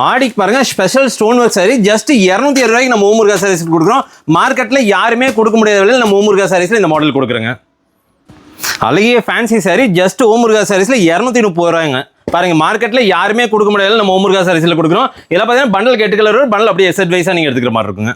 ஆடிக்கு பாருங்க special stone work sorry just 260 ரூபாய்க்கு நம்ம ஓமுருகா சாரீஸ் கொடுக்குறோம். மார்க்கெட்ல யாருமே கொடுக்க முடியாத விலையில் நம்ம ஓமுருகா சாரீஸ்ல இந்த மாடல் கொடுக்குறோங்க. அழகிய ஃபேன்சி சாரி ஜஸ்ட் ஓமுருகா சாரீஸ்ல 230 ரூபாய்ங்க. பாருங்க மார்க்கெட்ல யாருமே கொடுக்க முடியாத நம்ம ஓமுருகா சாரீஸ்ல கொடுக்குறோம். இதெல்லாம் பார்த்தீங்கன்னா பண்டல் 8 கலர் பண்டல் அப்படியே செட் வைஸா நீங்க எடுத்துக்கிற மாதிரி இருக்குங்க.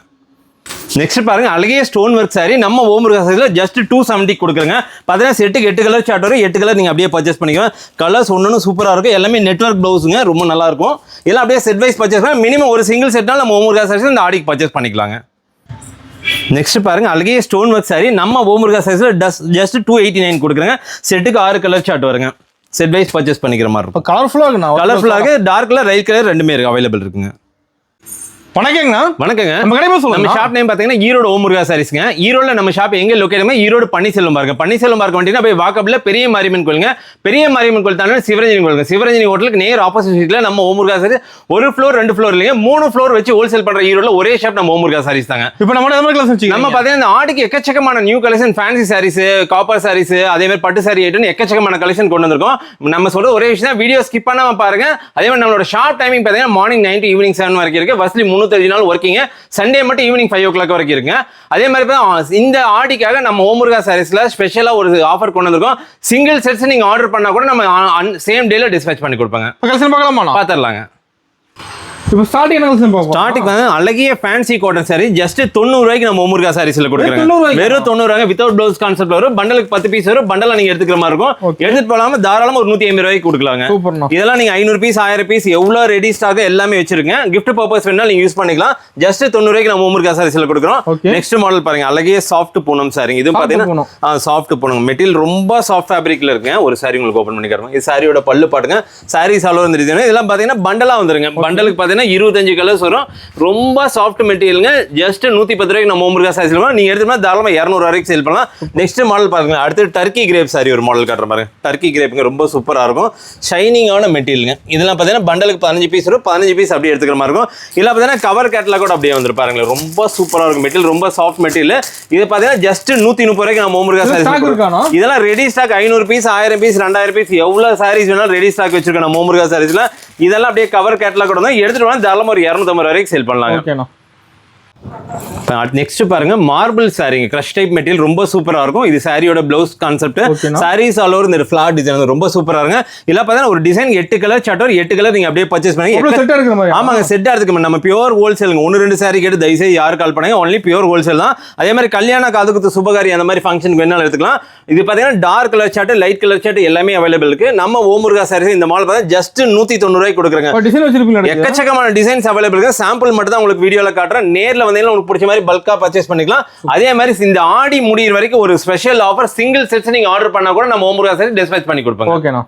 நெக்ஸ்ட் பாருங்க அழகிய ஸ்டோன் ஒர்க் சாரி நம்ம ஓமுருகா சாரீஸ்ல ஜஸ்ட் 270 கொடுக்குறங்க. பார்த்தீங்கன்னா செட்டுக்கு 8 கலர் சார்ட் வரும். 8 கலர் நீங்க அப்படியே பர்ச்சேஸ் பண்ணிக்கலாம். கலர்ஸ் ஒன்னு சூப்பரா இருக்கும். எல்லாமே நெட்வொர்க் பிளவுஸுங்க, ரொம்ப நல்லா இருக்கும். இதெல்லாம் அப்படியே செட் வைஸ் பர்ச்சேஸ் பண்ணா மினிமம் ஒரு சிங்கிள் செட்னால நம்ம ஓமுருகா சாரீஸ்ல இந்த ஆடிக்கு பர்ச்சேஸ் பண்ணிக்கலாங்க. நெக்ஸ்ட் பாருங்க அழகிய ஸ்டோன் ஒர்க் சாரி நம்ம ஓமுருகா சாரீஸ்ல ஜஸ்ட் 289 கொடுக்குறங்க. செட்டுக்கு 6 கலர் சார்ட் வருங்க. செட் வைஸ் பர்ச்சேஸ் பண்ணிக்கிற மாதிரி இருக்கும். கலர்ஃபுல்லா இருக்குண்ணா. கலர்ஃபுல்லா இருக்கு. டார்க் கலர் லைட் கலர் ரெண்டுமே இருக்கு, அவைலபிள் இருக்குங்க. வணக்கங்கண்ணா. வணக்கங்க. நம்ம கடை பேர் சொல்லுங்க. நம்ம ஷாப் நேம் பாத்தீங்கன்னா ஈரோடு ஓமுருகா சாரீஸ்ங்க. ஈரோடுல நம்ம ஷாப் எங்க லொகேட் ஈரோடு பன்னீர்செல்வம் பார்க்க. பன்னீர்செல்வம் பார்க்க வந்தீங்கன்னா போய் வாக்கப்ல பெரிய மாரியம்மன் கோயிலுங்க. பெரிய மாரியம்மன் கோயில் தாண்டி சிவரஞ்சனி கோயிலுங்க. சிவரஞ்சனி ஹோட்டலுக்கு நேர் ஆப்போசிட்ல நம்ம ஓமுருகா சாரீஸ் ஒரு ஃப்ளோர் 2 ஃப்ளோர் இல்லைங்க 3 ஃப்ளோர் வச்சு ஹோல்சேல் பண்ற ஈரோடுல ஒரே ஷாப் நம்ம ஓமுருகா சாரீஸ் தாங்க. இப்போ நம்ம பாத்தீங்கன்னா இந்த ஆடிக்கு எக்கச்சக்கமான new collection fancy sarees, copper sarees, அதே மாதிரி பட்டு சாரி ஐட்டம் எக்கச்சக்கமான கலெக்ஷன் கொண்டு வந்திருக்கோம். நம்ம சொல்ற ஒரே விஷயம் வீடியோ ஸ்கிப் பண்ணாம பாருங்க. அதே மாதிரி நம்மளோட ஷாப் டைமிங் பாத்தீங்கன்னா மார்னிங் 9 to ஈவினிங் 7 வரைக்கும் இருக்கு. வசதி 305 நாள் ஒர்க்கிங். சண்டே மட்டும் ஈவினிங் 5 o'clock வரைக்கும் இருக்குங்க. அதே மாதிரி இந்த ஆடிக்காக நம்ம ஓமுருகா சாரீஸ்ல ஸ்பெஷலா ஒரு ஆஃபர் கொண்டு வந்திருக்கோம். சிங்கிள் செட்ஸ் நீங்க ஆர்டர் பண்ணா கூட நம்ம சேம் டேல டிஸ்பேட்ச் பண்ணி கொடுப்பாங்க. பாத்துடலாங்க. இப்போ ஸ்டார்டிங் வந்து அழகிய ஃபேன்சி காட்டன் சாரி ஜஸ்ட் 90 ரூபாய்க்கு நம்ம ஓமுருகா சாரீஸ்ல கொடுக்குறாங்க. வெறும் 90 ரூபாய் வித்வுட் ப்ளவுஸ் கான்செப்ட் வரும். பண்டலுக்கு 10 பீஸ் வரும். பண்டலா நீங்க எடுத்துக்கிற மாதிரி இருக்கும். எடுத்துட்டு போலாம தாராளமா ஒரு 150 ரூபாய்க்கு கொடுக்கலாங்க. இதெல்லாம் நீங்க 500 பீஸ் 1000 பீஸ் எவ்வளவு ரெடி ஸ்டாக் எல்லாமே வச்சிருக்கேன். கிஃப்ட் பர்பஸ் வேணா நீங்க யூஸ் பண்ணிக்கலாம். ஜஸ்ட் 90 ரூபாய்க்கு நம்ம ஓமுருகா சாரீஸ்ல கொடுக்குறோம். நெக்ஸ்ட் மாடல் பாருங்க அழகிய சாஃப்ட் பூனம் சாரி. இது பாத்தீங்கன்னா சாஃப்ட் பூனம் மெட்டீரியல் ரொம்ப சாஃப்ட் ஃபேப்ரிக்ல இருக்குங்க. ஒரு சாரி உங்களுக்கு ஓபன் பண்ணி காட்டுறேன். இது சாரியோட பல்லு பாட்டுங்க. சாரீஸ் ஆல் ஓவர் இந்த டிசைன். இதெல்லாம் பாத்தீங்கன்னா பண்டலா வந்துருங்க. பண்டலுக்கு பாத்தீங்கன்னா 25 கலர்ஸ் வரும். ரொம்ப சாஃப்ட் மெட்டீரியல்ங்க. ஜஸ்ட் 110 ரூபாய்க்கு நம்ம ஓமுருகா சாரீஸ் நீங்க எடுத்துமா தாராளமா 200 ரூபாய்க்கு சேல் பண்ணலாம். நெக்ஸ்ட் மாடல் பாருங்க. அடுத்து டர்க்கி கிரேப் சாரி ஒரு மாடல் காட்டுற பாருங்க. டர்க்கி கிரேப்ங்க ரொம்ப சூப்பரா இருக்கும். ஷைனிங்கான மெட்டீரியல்ங்க. இதெல்லாம் பாத்தீங்கன்னா பண்டலுக்கு 15 பீஸ் வரும். 15 பீஸ் அப்படியே எடுத்துக்கிற மாதிரி இருக்கும். இல்ல பாத்தீங்கன்னா கவர் கேட்டலாக் கூட அப்படியே வந்து பாருங்க. ரொம்ப சூப்பரா இருக்கும் மெட்டீரியல். ரொம்ப சாஃப்ட் மெட்டீரியல். இது பாத்தீங்கன்னா ஜஸ்ட் 130 ரூபாய்க்கு நம்ம ஓமுருகா சாரீஸ். இதெல்லாம் ready stock 500 piece 1000 piece 2000 piece எவ்வளவு சாரீஸ் வேணாலும் ரெடி ஸ்டாக் வச்சிருக்கோம் நம்ம ஓமுருகா சாரீஸ்ல. இதெல்லாம் அப்படியே கவர் கேட்டலாக் கூட எடுத்துட்டு வந்து தாராளமா ஒரு 250 வரைக்கும் சேல் பண்ணலாங்க. நெக்ஸ்ட் பாருங்க மார்பிள் சாரிங்க. கிரஷ் டைப் மெட்டீரியல் ரொம்ப சூப்பரா இருக்கும். இது சாரியோட blouse concept. Sarees all over இந்த ஃபிளார் டிசைன் ரொம்ப சூப்பரா இருக்கு. இல்ல பாத்தீங்கன்னா ஒரு டிசைன் 8 கலர் சார்ட் வரும். 8 கலர் நீங்க அப்படியே பர்ச்சேஸ் பண்ணி ஆமாங்க செட்டா எடுத்துக்க. நம்ம பியூர் ஹோல்சேலுங்க. 1-2 சாரி கேட்டு தயவுசெய்து யாரு கால் பண்ணாங்க. ஒன்லி பியூர் ஹோல்சேல் தான். அதே மாதிரி கல்யாண காதுகுத்து சுபகாரி அந்த மாதிரி ஃபங்க்ஷனுக்கு வேணாலும் எடுத்துக்கலாம். இது பாத்தீங்கன்னா dark colour chart light colour chart எல்லாமே அவைலபிள் இருக்கு. நம்ம ஓமுருகா சாரீஸ் இந்த மாடல் பார்த்தா ஜஸ்ட் 190 ரூபாய்க்கு கொடுக்குறாங்க. எக்கச்சக்கமான டிசைன்ஸ் அவைலபிள் இருக்கு. சாம்பிள் மட்டும் தான் உங்களுக்கு வீடியோல காட்டுறேன். நேர்ல வந்தீங்கன்னா உங்களுக்கு பிடிச்ச மாதிரி பல்கா பர்ச்சேஸ் பண்ணிக்கலாம். அதே மாதிரி இந்த ஆடி முடியிற வரைக்கும் ஒரு ஸ்பெஷல் ஆஃபர் சிங்கிள் செட்ஸ் நீங்க ஆர்டர் பண்ணா கூட நம்ம ஓமுருகா சாரி டிஸ்பேட்ச் பண்ணி கொடுப்பாங்க. ஓகேண்ணா.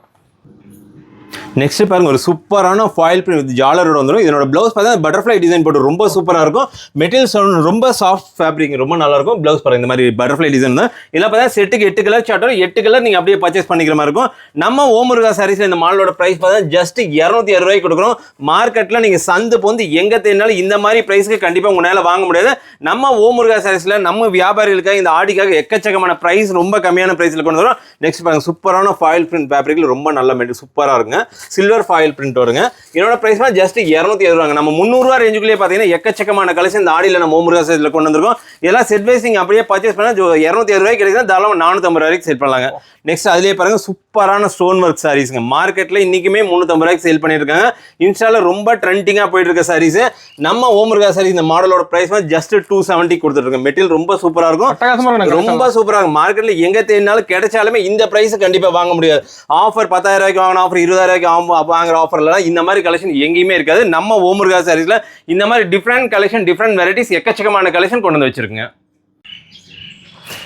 நெக்ஸ்ட் பாருங்க ஒரு சூப்பரான ஃபாயில் பிரிண்ட் வித் ஜாலரோட வந்துடும். இதனோட பிளவுஸ் பார்த்தா பட்டர்ஃப்ளை டிசைன் போட்டு ரொம்ப சூப்பரா இருக்கும். மெட்டீரியல் ரொம்ப சாஃப்ட் ஃபேப்ரிக் ரொம்ப நல்லா இருக்கும். பிளவுஸ் பாருங்க இந்த மாதிரி பட்டர்ஃப்ளை டிசைன் தான். இதெல்லாம் பார்த்தா செட்டுக்கு 8 கலர் சார்ட் வரும். 8 கலர் நீங்க அப்படியே பர்ச்சேஸ் பண்ணிக்கிற மாதிரி இருக்கும். நம்ம ஓமுருகா சாரீஸ்ல இந்த மாடலோட பிரைஸ் பார்த்தா ஜஸ்ட் 260 ரூபாய்க்கு கொடுக்குறோம். மார்க்கெட்ல நீங்க சந்து போந்து எங்க தேடினாலும் இந்த மாதிரி பிரைஸ்க்கு கண்டிப்பா உங்களால வாங்க முடியாது. நம்ம ஓமுருகா சாரீஸ்ல நம்ம வியாபாரிகளுக்காக இந்த ஆடிக்காக எக்கச்சக்கமான பிரைஸ் ரொம்ப கம்மியான பிரைஸ்ல கொண்டு வரோம். நெக்ஸ்ட் பாருங்க சூப்பரான ஃபாயில் பிரிண்ட் ஃபேப்ரிக்ல ரொம்ப நல்ல மெட்டீரியல் சூப்பரா இருக்குங்க. சில்வர் ஃபாயில் பிரிண்ட் வருங்க. இதோட பிரைஸ் ஜஸ்ட் 270 ரூபாங்க. நம்ம 300 ரூபாய் ரேஞ்சுக்குள்ளே பாத்தீங்கன்னா எக்கச்சக்கமான கலெக்ஷன் இந்த ஆடியில நம்ம ஓமுருகா சாரீஸ்ல கொண்டு வந்திருக்கோம். இதெல்லாம் செட் வைஸ் நீங்க அப்படியே பர்ச்சேஸ் பண்ணா 270 ரூபாய்க்கு கிடைக்கும். தாராளமா 450 ரூபாய்க்கு சேல் பண்ணலாங்க. நெக்ஸ்ட் அதுலயே பாருங்க சூப்பரான ஸ்டோன் ஒர்க் சாரீஸ்ங்க. மார்க்கெட்ல இன்னைக்குமே 350 ரூபாய்க்கு சேல் பண்ணிருக்காங்க. இன்ஸ்டால ரொம்ப ட்ரெண்டிங்கா போயிட்டு இருக்க சாரீஸ். நம்ம ஓமுருகா சாரீஸ் இந்த மாடலோட பிரைஸ் ஜஸ்ட் 270 கொடுத்துட்டு இருக்கோம். மெட்டீரியல் ரொம்ப சூப்பரா இருக்கும். ரொம்ப சூப்பரா இருக்கும். மார்க்கெட்ல எங்க தேடினாலும் கிடைச்சாலுமே இந்த பிரைஸ் கண்டிப்பா வாங்க முடியாது. ஆஃபர் 10,000 ரூபாய்க்கு வாங்கணும், ஆஃபர் 20,000 ரூபாய்க்கு வாங்குற ஆஃபர்ல இந்த மாதிரி கலெக்ஷன் எங்கேயுமே இருக்காது. நம்ம ஓமுருகா சாரீஸ்ல இந்த மாதிரி டிஃப்ரெண்ட் கலெக்ஷன் டிஃப்ரெண்ட் வெரைட்டிஸ் எக்கச்சக்கமான கலெக்ஷன் கொண்டு வந்து வச்சிருக்கீங்க.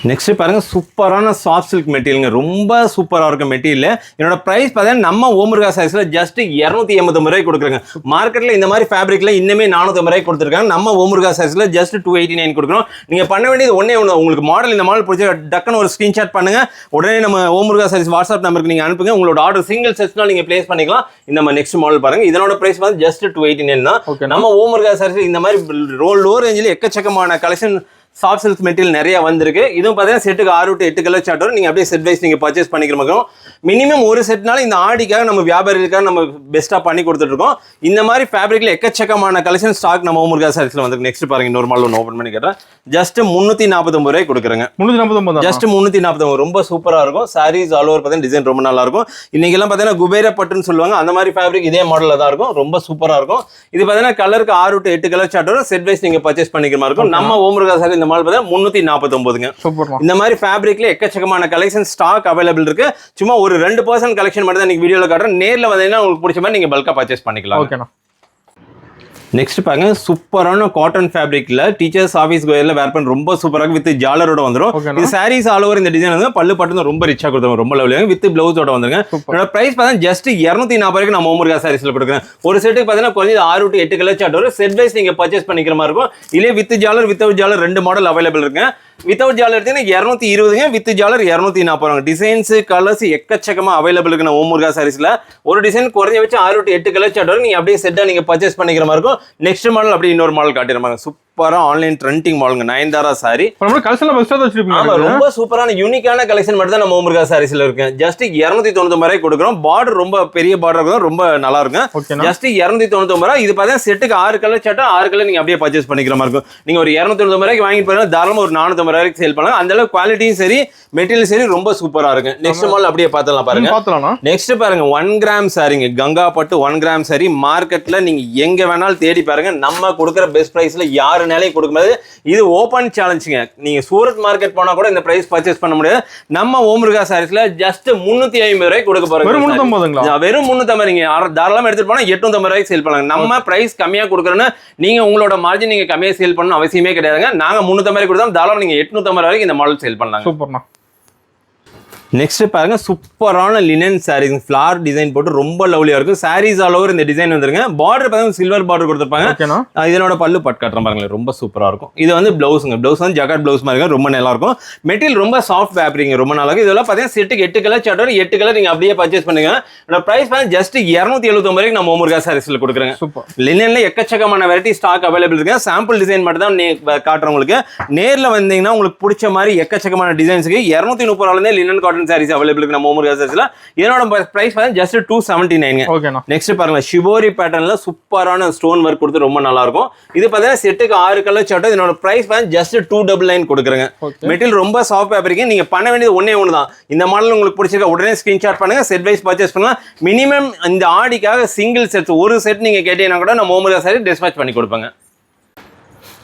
நெக்ஸ்ட் பாருங்க சூப்பரான சாஃப்ட் சில்க் மெட்டீரியல் ரொம்ப சூப்பரா இருக்கும் மெட்டீரியல். என்னோட பிரைஸ் பார்த்தீங்கன்னா நம்ம ஓமுருகா சாரீஸ்ல ஜஸ்ட் 289 ரூபாய்க்கு கொடுக்குறாங்க. மார்க்கெட்ல இந்த மாதிரி ஃபேப்ரிக்ல இன்னுமே 450 ரூபாய்க்கு கொடுத்துருக்காங்க. நம்ம ஓமுருகா சாரீஸ்ல ஜஸ்ட் 289 கொடுக்குறோம். நீங்க பண்ண வேண்டியது ஒன்னே ஒன்று, உங்களுக்கு மாடல் இந்த மாடல் பிடிச்ச டக்குன்னு ஒரு ஸ்கிரீன்ஷாட் பண்ணுங்க. உடனே நம்ம ஓமுருகா சாரீஸ் வாட்ஸ்அப் நம்பருக்கு நீங்க அனுப்புங்க. உங்களோட ஆர்டர் சிங்கிள் செட்ஸ்னால நீங்க பிளேஸ் பண்ணிக்கலாம். இந்த நெக்ஸ்ட் மாடல் பாருங்க. இதனோட பிரைஸ் வந்து ஜஸ்ட் 289 தான். நம்ம ஓமுருகா சாரீஸ் இந்த மாதிரி லோ ரேஞ்சில் எக்கச்சக்கமான கலெக்ஷன் சாஃப்ட் சில்க் மெட்டீரியல் நிறைய வந்திருக்கு. இதுவும் பார்த்தீங்கன்னா செட்டுக்கு 6 to 8 கலர் சார்ட் வரும். நீங்க அப்படியே செட் வைஸ் நீங்க பர்ச்சேஸ் பண்ணிக்கிற மாதிரி மினிமம் ஒரு செட்னால இந்த ஆடிக்காக நம்ம வியாபாரிகளுக்காக நம்ம பெஸ்ட்டாக பண்ணி கொடுத்துட்டு இருக்கோம். இந்த மாதிரி ஃபேப்ரிக்ல எக்கச்சக்கமான கலெக்ஷன் ஸ்டாக் நம்ம முருகா சாரீஸ்ல வந்து நெக்ஸ்ட் பாருங்க. இன்னொரு மாடல் ஒன்று ஓப்பன் பண்ணி கேட்டேன். ஜஸ்ட் 349 ரூபாய் கொடுக்குறேங்க. 349 ஜஸ்ட் 349 ரொம்ப சூப்பரா இருக்கும். சாரீஸ் ஆல் ஓவர் பார்த்தீங்கன்னா டிசைன் ரொம்ப நல்லா இருக்கும். இன்னைக்கு எல்லாம் பார்த்தீங்கன்னா குபேர பட்டுன்னு சொல்லுவாங்க. அந்த மாதிரி ஃபேப்ரிக் இதே மாடல்ல தான் இருக்கும். ரொம்ப சூப்பரா இருக்கும். இது பார்த்தீங்கன்னா கலருக்கு 6 to 8 கலர் சார்ட் வரும். செட் வைஸ் நீங்க பர்ச்சேஸ் பண்ணிக்கிற மாதிரி இருக்கும். நம்ம ஓமுருகா சாரி இந்த மாடல் பார்த்தீங்கன்னா 349ங்க. இந்த மாதிரி ஃபேப்ரிக்ல எக்கச்சக்கமான கலெக்ஷன் ஸ்டாக் அவைலபிள் இருக்கு. சும்மா ஒரு 2% கலெக்ஷன் மட்டும் தான் இன்னைக்கு வீடியோல காட்டுறேன். நேர்ல வந்தீங்கன்னா உங்களுக்கு பிடிச்ச மாதிரி நீங்க பல்கா பர்ச்சேஸ் பண்ணிக்கலாம். ஓகேண்ணா. நெக்ஸ்ட் பாருங்க சூப்பரான காட்டன் ஃபேப்ரிக்ல டீச்சர்ஸ் ஆஃபீஸ் கோயர்ல வேர் பண்ண ரொம்ப சூப்பராக வித் ஜாலரோட வந்துரும். இது சாரீஸ் ஆல் ஓவர் இந்த டிசைன் வந்து பல்லு பட்டு ரொம்ப ரிச்சா கொடுத்தாங்க. ரொம்ப லவ்லியாக வித் பிளவுஸோட வந்துருங்க. இதோட பிரைஸ் பார்த்தா ஜஸ்ட் 240 ரூபாய்க்கு நம்ம ஓமுருகா சாரீஸ்ல கொடுக்குறேன். ஒரு செட்டுக்கு பார்த்தீங்கன்னா குறைஞ்சது 6 to 8 கலர் சார்ட் வரும். செட் வைஸ் நீங்க பர்ச்சேஸ் பண்ணிக்கிற மாதிரி இருக்கும். இல்லையே வித் ஜாலர் வித்தவுட் ஜாலர் 2 மாடல் அவைலபிள் இருக்கு. வித்தவுட் ஜாலர் எடுத்தீங்கன்னா 220, வித் ஜாலர் 240. டிசைன்ஸ் கலர்ஸ் எக்கச்சக்கமா அவைலபிள் இருக்கு நம்ம ஓமுருகா சாரீஸ்ல. ஒரு டிசைன் குறைஞ்ச வச்சு 6 to 8 கலர் சார்ட் வரும். நீங்க அப்படியே செட்டா நீங்க பர்ச்சேஸ் பண்ணிக்கிற மாதிரி இருக்கும். நெக்ஸ்ட் மாடல் அப்படியே இன்னொரு மாடல் காட்டிடுறாங்க. சூப்பரா ஆன்லைன் ட்ரெண்டிங் மாடலுங்க. நயன்தாரா சாரி ரொம்ப சூப்பரான யூனிக்கான கலெக்ஷன் மட்டும் தான் நம்ம ஓமுருகா சாரீஸ்ல இருக்கு. ஜஸ்ட் 299 ரூபாய் கொடுக்குறோம். பார்டர் ரொம்ப பெரிய பார்டர் இருக்கும். ரொம்ப நல்லா இருக்கும். ஜஸ்ட் 299 ரூபாய். இது பார்த்தா செட்டுக்கு 6 கலர் சார்ட்டா 6 கலர் நீங்க அப்படியே பர்ச்சேஸ் பண்ணிக்கிற மாதிரி இருக்கும். நீங்க ஒரு 299 ரூபாய்க்கு வாங்கிட்டு போனா தாராளமா ஒரு 450 ரூபாய்க்கு சேல் பண்ணலாம். அந்த அளவுக்கு குவாலிட்டியும் சரி மெட்டீரியல் சரி ரொம்ப சூப்பரா இருக்கு. நெக்ஸ்ட் மாடல் அப்படியே பார்த்தலாம் பாருங்க. நெக்ஸ்ட் பாருங்க 1 கிராம் சாரிங்க. கங்கா பட்டு 1 கிராம் சாரி மார்க்கெட்ல நீங்க எங்க வேணாலும் தேடி பாருங்க. நம்ம கொடுக்குற பெஸ்ட் பிரைஸ்ல யாருனாலே கொடுக்கும்போது இது ஓபன் சேலஞ்சுங்க. நீங்க சூரத் மார்க்கெட் போனா கூட இந்த பிரைஸ் பர்ச்சேஸ் பண்ண முடியாது. நம்ம ஓமுருகா சாரீஸ்ல ஜஸ்ட் 350 ரூபாய்க்கு கொடுக்க போறோம். வெறும் 350. நீங்க தாராளமா எடுத்துட்டு போனா 850 ரூபாய்க்கு சேல் பண்ணலாம். நம்ம பிரைஸ் கம்மியா கொடுக்குறோன்னு நீங்க உங்களோட மார்ஜின் நீங்க கம்மியா சேல் பண்ணணும் அவசியமே கிடையாதுங்க. நாங்க 350 கொடுத்தா தாராளமா நீங்க 850 வரைக்கும் இந்த மாடல் சேல் பண்ணலாம். சூப்பர்ண்ணா. நெக்ஸ்ட் பாருங்க சூப்பரான லினன் சாரீஸ் ஃபிளார் டிசைன் போட்டு ரொம்ப லவ்லியா இருக்கும். சாரீஸ் ஆல் ஓவர் இந்த டிசைன் வந்துருங்க. பார்டர் பாருங்க சில்வர் பார்டர் கொடுத்துருப்பாங்க. இதனோட பல்லு பட் காட்டுறேன் பாருங்களேன். ரொம்ப சூப்பரா இருக்கும். இது வந்து பிளவுஸ்ங்க. பிளவுஸ் வந்து ஜகாட் பிளவுஸ் மாதிரி ரொம்ப நல்லா இருக்கும். மெட்டீரியல் ரொம்ப சாஃப்ட் ஃபேப்ரிக் ரொம்ப நல்லா இருக்கும். இதெல்லாம் பாத்தீங்கன்னா செட்டுக்கு 8 கலர் சார்ட் வரும். 8 கலர் நீங்க அப்படியே பர்ச்சேஸ் பண்ணுங்க. பிரைஸ் பாருங்க ஜஸ்ட் 279 ரூபாய்க்கு நம்ம ஓமுருகா சாரீஸ்ல கொடுக்குறேங்க. லினன்ல எக்கச்சக்கமான வெரைட்டி ஸ்டாக் அவைலபிள் இருக்கு. சாம்பிள் டிசைன் மட்டும் தான் காட்டுறேன் உங்களுக்கு. நேர்ல வந்தீங்கன்னா உங்களுக்கு பிடிச்ச மாதிரி எக்கச்சக்கமான டிசைன்ஸ்க்கு 230 ரூபாயில லினன் காட்டன் சாரீஸ் அவைலபிள் இருக்கு நம்ம ஓமுருகா சாரீஸ்ல. இதனோட பிரைஸ் பாத்தீங்கன்னா ஜஸ்ட் 279. ஓகேண்ணா. நெக்ஸ்ட் பாருங்க ஷிபோரி பேட்டர்ன்ல சூப்பரான ஸ்டோன் ஒர்க் கொடுத்து ரொம்ப நல்லா இருக்கும். இது பாத்தீங்கன்னா செட்டுக்கு 6 கலர் சார்ட். இதனோட பிரைஸ் பாத்தீங்கன்னா ஜஸ்ட் 299 கொடுக்குறேங்க. மெட்டீரியல் ரொம்ப சாஃப்ட் ஃபேப்ரிக். நீங்க பண்ண வேண்டியது ஒண்ணே தான். இந்த மாடல் உங்களுக்கு பிடிச்சிருக்க உடனே ஸ்கிரீன்ஷாட் பண்ணுங்க. செட் வைஸ் பர்ச்சேஸ் பண்ணலாம். மினிமம் இந்த ஆடிக்காக சிங்கிள் செட் ஒரு செட் நீங்க கேட்டீங்கன்னா கூட நம்ம ஓமுருகா சாரி டிஸ்பேட்ச் பண்ணி கொடுப்பாங்க.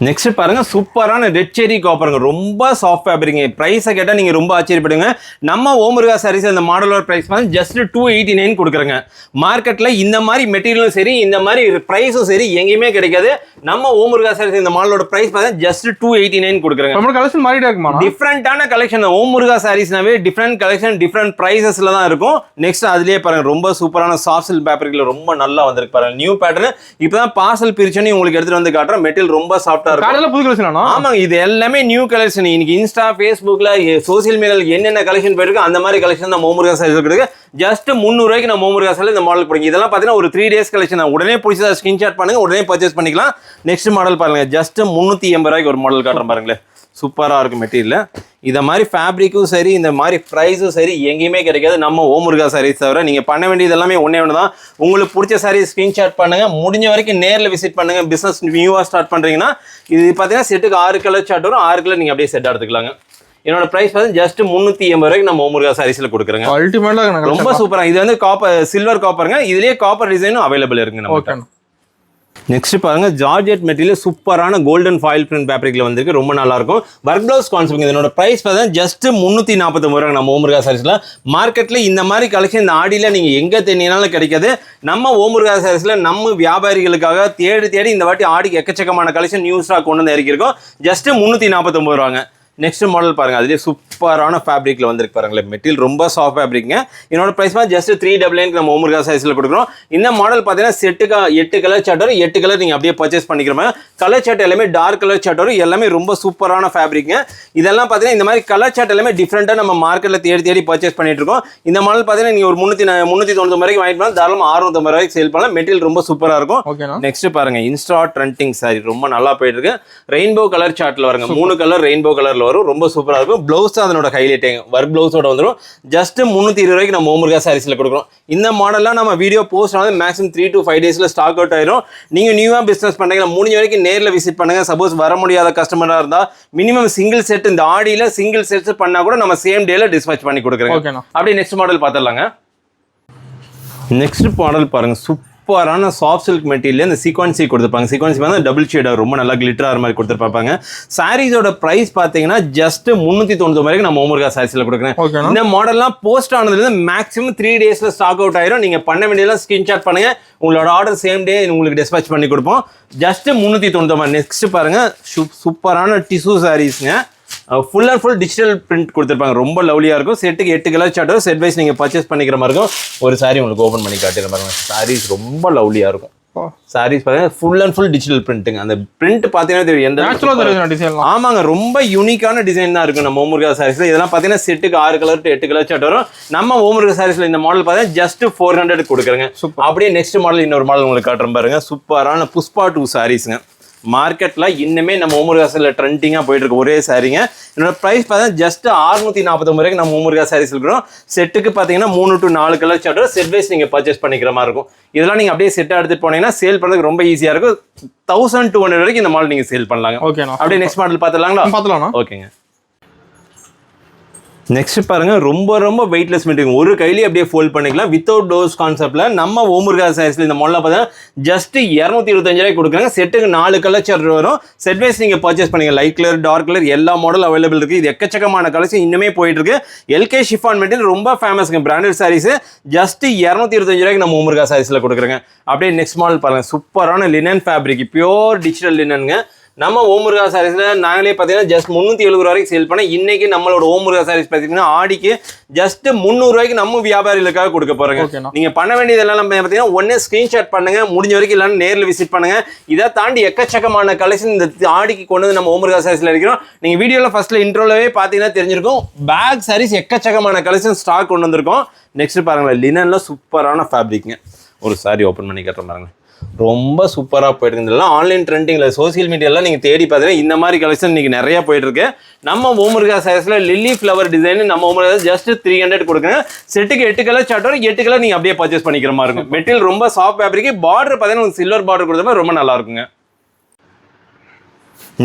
நெக்ஸ்ட் பாருங்க சூப்பரான ரெட் செரி காப்பருங்க. ரொம்ப சாஃப்ட் ஃபேப்ரிக். பிரைஸை கேட்டால் நீங்கள் ரொம்ப ஆச்சரியப்படுங்க. நம்ம ஓமுருகா சாரீஸ் அந்த மாடலோட பிரைஸ் வந்து ஜஸ்ட் 289 கொடுக்குறேங்க. மார்க்கெட்டில் இந்த மாதிரி மெட்டீரியலும் சரி இந்த மாதிரி ப்ரைஸும் சரி எங்கேயுமே கிடைக்காது. நம்ம ஓமுருகா சாரீஸ் இந்த மாடலோட பிரைஸ் பார்த்தா ஜஸ்ட் 289 கொடுக்குறேங்க. நம்ம கலெக்ஷன் மாறிட்டே இருக்குமா? டிஃப்ரெண்டான கலெக்ஷன். ஓமுருகா சாரீஸ்னாவே டிஃப்ரெண்ட் கலெக்ஷன் டிஃப்ரெண்ட் ப்ரைஸஸ்ல தான் இருக்கும். நெக்ஸ்ட் அதுலேயே பாருங்க ரொம்ப சூப்பரான சாஃப்ட் சில்க் ஃபேப்ரிக்ல ரொம்ப நல்லா வந்திருக்கு பாருங்க. நியூ பேட்டர்ன் இப்போதான் பார்சல் பிரிச்சுன்னு உங்களுக்கு எடுத்துட்டு வந்து காட்டுறேன். மெட்டீரியல் ரொம்ப சாஃப்டா ஆமாங்க. இது எல்லாமே நியூ கலெக்ஷன். இன்னைக்கு இன்ஸ்டா ஃபேஸ்புக்ல சோசியல் மீடியால என்னென்ன கலெக்ஷன் போயிருக்கு அந்த மாதிரி கலெக்ஷன் நம்ம ஓமுருகா சாரீஸ் இருக்கு. ஜஸ்ட் 300 ரூபாய்க்கு நம்ம ஓமுருகா சாரீஸ் இந்த மாடல் போடுங்க. இதெல்லாம் பாத்தீங்கன்னா ஒரு 3 டேஸ் கலெக்ஷன். உடனே பிடிச்சதா ஸ்கிரீன்ஷாட் பண்ணுங்க. உடனே பர்ச்சேஸ் பண்ணிக்கலாம். நெக்ஸ்ட் மாடல் பாருங்க. ஜஸ்ட் 380 ரூபாய்க்கு ஒரு மாடல் காட்டுறேன் பாருங்களேன். சூப்பரா இருக்கும் மெட்டீரியல். இத மாதிரி ஃபேப்ரிக்கும் சரி இந்த மாதிரி பிரைஸும் சரி எங்கேயுமே கிடைக்காது நம்ம ஓமுருகா சாரீஸ் தவிர. நீங்க பண்ண வேண்டியது எல்லாமே ஒண்ணே தான். உங்களுக்கு பிடிச்ச சாரீ ஸ்கிரீன்ஷாட் பண்ணுங்க. முடிஞ்ச வரைக்கும் நேர்ல விசிட் பண்ணுங்க. பிசினஸ் நியூவா ஸ்டார்ட் பண்றீங்கன்னா இது பாத்தீங்கன்னா செட்டுக்கு 6 கலர் சார்ட் வரும். 6 கலர் நீங்க அப்படியே செட் எடுத்துக்கலாங்க. என்னோட பிரைஸ் வந்து ஜஸ்ட் 380 ரூபாய்க்கு நம்ம ஓமுருகா சாரீஸ்ல கொடுக்குறேங்க. அல்டிமேட்டா ரொம்ப சூப்பரா. இது வந்து காப்பர் சில்வர் காப்பருங்க. இதுலயே காப்பர் டிசைனும் அவைலபிள் இருக்குங்க நமக்கு. நெக்ஸ்ட் பாருங்க ஜார்ஜெட் மெட்டீரியல் சூப்பரான கோல்டன் ஃபாயில் பிரிண்ட் ஃபேப்ரிக்ல வந்திருக்கு. ரொம்ப நல்லா இருக்கும். Work blouse concept. இதனோட பிரைஸ் பார்த்தா ஜஸ்ட் 349 ரூபாய் நம்ம ஓமுருகா சாரீஸ்ல. மார்க்கெட்ல இந்த மாதிரி கலெக்ஷன் இந்த ஆடியில நீங்க எங்க தேடினாலும் கிடைக்காது. நம்ம ஓமுருகா சாரீஸ்ல நம்ம வியாபாரிகளுக்காக தேடி இந்த வாட்டி ஆடிக்கு எக்கச்சக்கமான கலெக்ஷன் நியூ ஸ்டாக் கொண்டு வந்து இறக்கிருக்கோம். ஜஸ்ட் 349 ரூபாங்க. நெக்ஸ்ட் மாடல் பாருங்க, அதுலேயே சூப்பரான ஃபேப்ரிக்ல வந்திருக்கு பாருங்களேன். மெட்டீரியல் ரொம்ப சாஃப்ட் ஃபேப்ரிக்ங்க. இதனோட பிரைஸ் ஜஸ்ட் 399 நம்ம ஓமுருகா சைஸ்ல கொடுக்குறோம். இந்த மாடல் பார்த்தீங்கன்னா செட்டுக்கு 8 கலர் சார்ட் வரும். 8 கலர் நீங்க அப்படியே பர்ச்சேஸ் பண்ணிக்கிற மாதிரி. கலர் சார்ட் எல்லாமே டார்க் கலர் சார்ட் வரும். எல்லாமே ரொம்ப சூப்பரான ஃபேப்ரிக்ங்க. இதெல்லாம் பார்த்தீங்கன்னா இந்த மாதிரி கலர் சார்ட் எல்லாமே டிஃப்ரெண்டா நம்ம மார்க்கெட்ல தேடி பர்ச்சேஸ் பண்ணிட்டு இருக்கோம். இந்த மாடல் பார்த்தீங்கன்னா நீங்க ஒரு 390 வரைக்கும் வாங்கிட்டு போனால் தாராளமா 650 ரூபாய்க்கு சேல் பண்ணலாம். மெட்டீரியல் ரொம்ப சூப்பரா இருக்கும். நெக்ஸ்ட் பாருங்க, இன்ஸ்டா ட்ரெண்டிங் சாரி ரொம்ப நல்லா போயிட்டு இருக்கு. ரெயின்போ கலர் சார்ட்ல வருங்க, 3 கலர் ரெயின்போ கலர்ல வரும். ரொம்ப சூப்பரா இருக்கும். பிளவுஸ் அதனோட ஹைலைட் ஒர்க் பிளவுஸோட வந்துடும். ஜஸ்ட் 320 ரூபாய்க்கு நம்ம ஓமுருகா சாரீஸ்ல கொடுக்குறோம். இந்த மாடல்லாம் நம்ம வீடியோ போஸ்ட் ஆனது மேக்ஸிமம் 3 to 5 டேஸ்ல ஸ்டாக் அவுட் ஆயிரும். நீங்க நியூவா பிசினஸ் பண்றீங்க, முடிஞ்ச வரைக்கும் நேர்ல விசிட் பண்ணுங்க. சப்போஸ் வர முடியாத கஸ்டமரா இருந்தா மினிமம் சிங்கிள் செட், இந்த ஆடியில சிங்கிள் செட்ஸ் பண்ணா கூட நம்ம சேம் டேல டிஸ்பேட்ச் பண்ணி கொடுக்குறோம். அப்படியே நெக்ஸ்ட் மாடல் பார்த்துடலாங்க. நெக்ஸ்ட் மாடல் பாருங்க, சூப்பரான சாஃப்ட் சில்க் மெட்டீரியல் இந்த சீக்வன்சி கொடுத்துருப்பாங்க. சீக்வன்சி வந்து டபுள் ஷேடாக ரொம்ப நல்லா கிளிட்டர் மாதிரி கொடுத்துருப்பாங்க. சாரீஸோட பிரைஸ் பார்த்தீங்கன்னா ஜஸ்ட் 390 வரைக்கும் நம்ம ஓமுருகா சாரீஸ்ல கொடுக்குறேன். இந்த மாடல்லாம் போஸ்ட் ஆனதுலேருந்து மேக்ஸிமம் 3 டேஸ்ல ஸ்டாக் அவுட் ஆயிரும். நீங்க பண்ண வேண்டியதெல்லாம் ஸ்கிரீன்ஷாட் பண்ணுங்க, உங்களோட ஆர்டர் சேம் டே உங்களுக்கு டிஸ்பேட்ச் பண்ணி கொடுப்போம். ஜஸ்ட் 390. நெக்ஸ்ட் பாருங்க, சூப்பரான டிஷ்யூ சாரீஸ்ங்க. Full and full digital print கொடுத்துருப்பாங்க. ரொம்ப லவ்லியா இருக்கும். செட்டுக்கு 8 கலர் சார்ட் வரும். செட் வைஸ் நீங்க பர்ச்சேஸ் பண்ணிக்கிற மாதிரி இருக்கும். ஒரு சாரி உங்களுக்கு ஓபன் பண்ணி காட்டுற பாருங்க. சாரீஸ் ரொம்ப லவ்லியா இருக்கும். சாரீஸ் பாத்தீங்கன்னா ஃபுல் அண்ட் ஃபுல் டிஜிட்டல் பிரிண்ட்டுங்க. அந்த பிரிண்ட் பாத்தீங்கன்னா தெரியும் எந்த. ஆமாங்க, ரொம்ப யூனிக்கான டிசைன் தான் இருக்கு நம்ம ஓமுருகா சாரீஸ்ல. இதெல்லாம் பாத்தீங்கன்னா செட்டுக்கு 6 கலர் to 8 கலர் சார்ட் வரும். நம்ம ஓமுருகா சாரீஸ்ல இந்த மாடல் பாத்தீங்கன்னா ஜஸ்ட் 400 கொடுக்குறேங்க. அப்படியே நெக்ஸ்ட் மாடல் இன்னொரு மாடல் உங்களுக்கு காட்டுறேன் பாருங்க. சூப்பரான புஷ்பா 2 சாரீஸ்ங்க. மார்க்கெட்ல இன்னுமே நம்ம ஓமுருகா சாரில ட்ரெண்டிங்கா போயிட்டு இருக்கு ஒரே சாரிங்க. என்னோட பிரைஸ் பார்த்தீங்கன்னா ஜஸ்ட் 649 வரைக்கும் நம்ம ஓமுருகா சாரீஸ் இருக்கிறோம். செட்டுக்கு பார்த்தீங்கன்னா 3 to 4 colour chart set wise நீங்க பர்ச்சேஸ் பண்ணிக்கிற மாதிரி இருக்கும். இதெல்லாம் நீங்க அப்படியே செட்டா எடுத்துட்டு போனீங்கன்னா சேல் பண்றதுக்கு ரொம்ப ஈஸியா இருக்கும். 1200 வரைக்கும் இந்த மாடல் நீங்க சேல் பண்ணலாங்க. அப்படியே நெக்ஸ்ட் மாடல் பார்த்துலாங்களா? ஓகேங்க. நெக்ஸ்ட் பாருங்க, ரொம்ப ரொம்ப வெயிட்லெஸ் மெட்டீரியல். ஒரு கையிலேயே அப்படியே ஃபோல்ட் பண்ணிக்கலாம். வித்தவுட் டோஸ் கான்செப்ட்ல நம்ம ஓமுருகா சாரீஸ்ல இந்த மாடல் பார்த்தீங்கன்னா ஜஸ்ட் 225 ரூபாய்க்கு கொடுக்குறாங்க. செட்டுக்கு 4 கலர் சார்ட் வரும். செட் வைஸ் நீங்க பர்ச்சேஸ் பண்ணீங்க. லைட் கலர், டார்க் கலர் எல்லா மாடல் அவைலபிள் இருக்கு. இது எக்கச்சக்கமான கலெக்ஷன் இன்னுமே போயிட்டு இருக்கு. எல்கே ஷிஃபான் மெட்டீரியல் ரொம்ப ஃபேமஸ்ங்க. பிராண்டட் சாரீஸ் ஜஸ்ட் 225 ரூபாய்க்கு நம்ம ஓமுருகா சாரீஸ்ல கொடுக்குறாங்க. அப்படியே நெக்ஸ்ட் மாடல் பாருங்க, சூப்பரான லினன் ஃபேப்ரிக், பியூர் டிஜிட்டல் லினனுங்க. நம்ம ஓமுருகா சாரீஸ்ல நாங்களே பார்த்தீங்கன்னா ஜஸ்ட் 370 ரூபாய்க்கு சேல் பண்ண. இன்னைக்கு நம்மளோட ஓமுருகா சாரீஸ் பார்த்தீங்கன்னா ஆடிக்கு ஜஸ்ட் 300 ரூபாய்க்கு நம்ம வியாபாரிகளுக்காக கொடுக்க போறோங்க. நீங்க பண்ண வேண்டியது எல்லாம் பார்த்தீங்கன்னா ஒன்னே ஸ்கிரீன்ஷாட் பண்ணுங்க, முடிஞ்ச வரைக்கும் இல்லைன்னா நேரில் விசிட் பண்ணுங்க. இதை தாண்டி எக்கச்சக்கமான கலெக்ஷன் இந்த ஆடிக்கு கொண்டு வந்து நம்ம ஓமுருகா சாரீஸ்ல இருக்கிறோம். நீங்க வீடியோல ஃபர்ஸ்ட்ல இன்ட்ரோலவே பார்த்தீங்கன்னா தெரிஞ்சிருக்கும். பேக் சாரீஸ் எக்கச்சக்கமான கலெக்ஷன் ஸ்டாக் கொண்டு வந்திருக்கோம். நெக்ஸ்ட் பாருங்களேன், லினன்ல சூப்பரான ஃபேப்ரிக்ங்க. ஒரு சாரி ஓப்பன் பண்ணி கட்டுற பாருங்க, ரொம்ப சூப்பராக போயிட்டு இருக்கு. இதெல்லாம் ஆன்லைன் ட்ரெண்டிங்ல சோசியல் மீடியாலாம் நீங்க தேடி பார்த்தீங்கன்னா இந்த மாதிரி கலெக்ஷன் இன்னைக்கு நிறைய போயிட்டு இருக்கு. நம்ம ஓமுருகா சாரீஸ்ல லில்லி ஃப்ளவர் டிசைன் நம்ம ஓமுருகா ஜஸ்ட் 300 கொடுக்குங்க. செட்டுக்கு 8 கலர் சார்ட் வரும். 8 கலர் நீங்க அப்படியே பர்ச்சேஸ் பண்ணிக்கிற மாதிரி இருக்கும். மெட்டீரியல் ரொம்ப சாஃப்ட் ஃபேப்ரிக். பார்டர் பார்த்தீங்கன்னா சில்வர் பார்டர் கொடுத்த மாதிரி ரொம்ப நல்லா இருக்குங்க.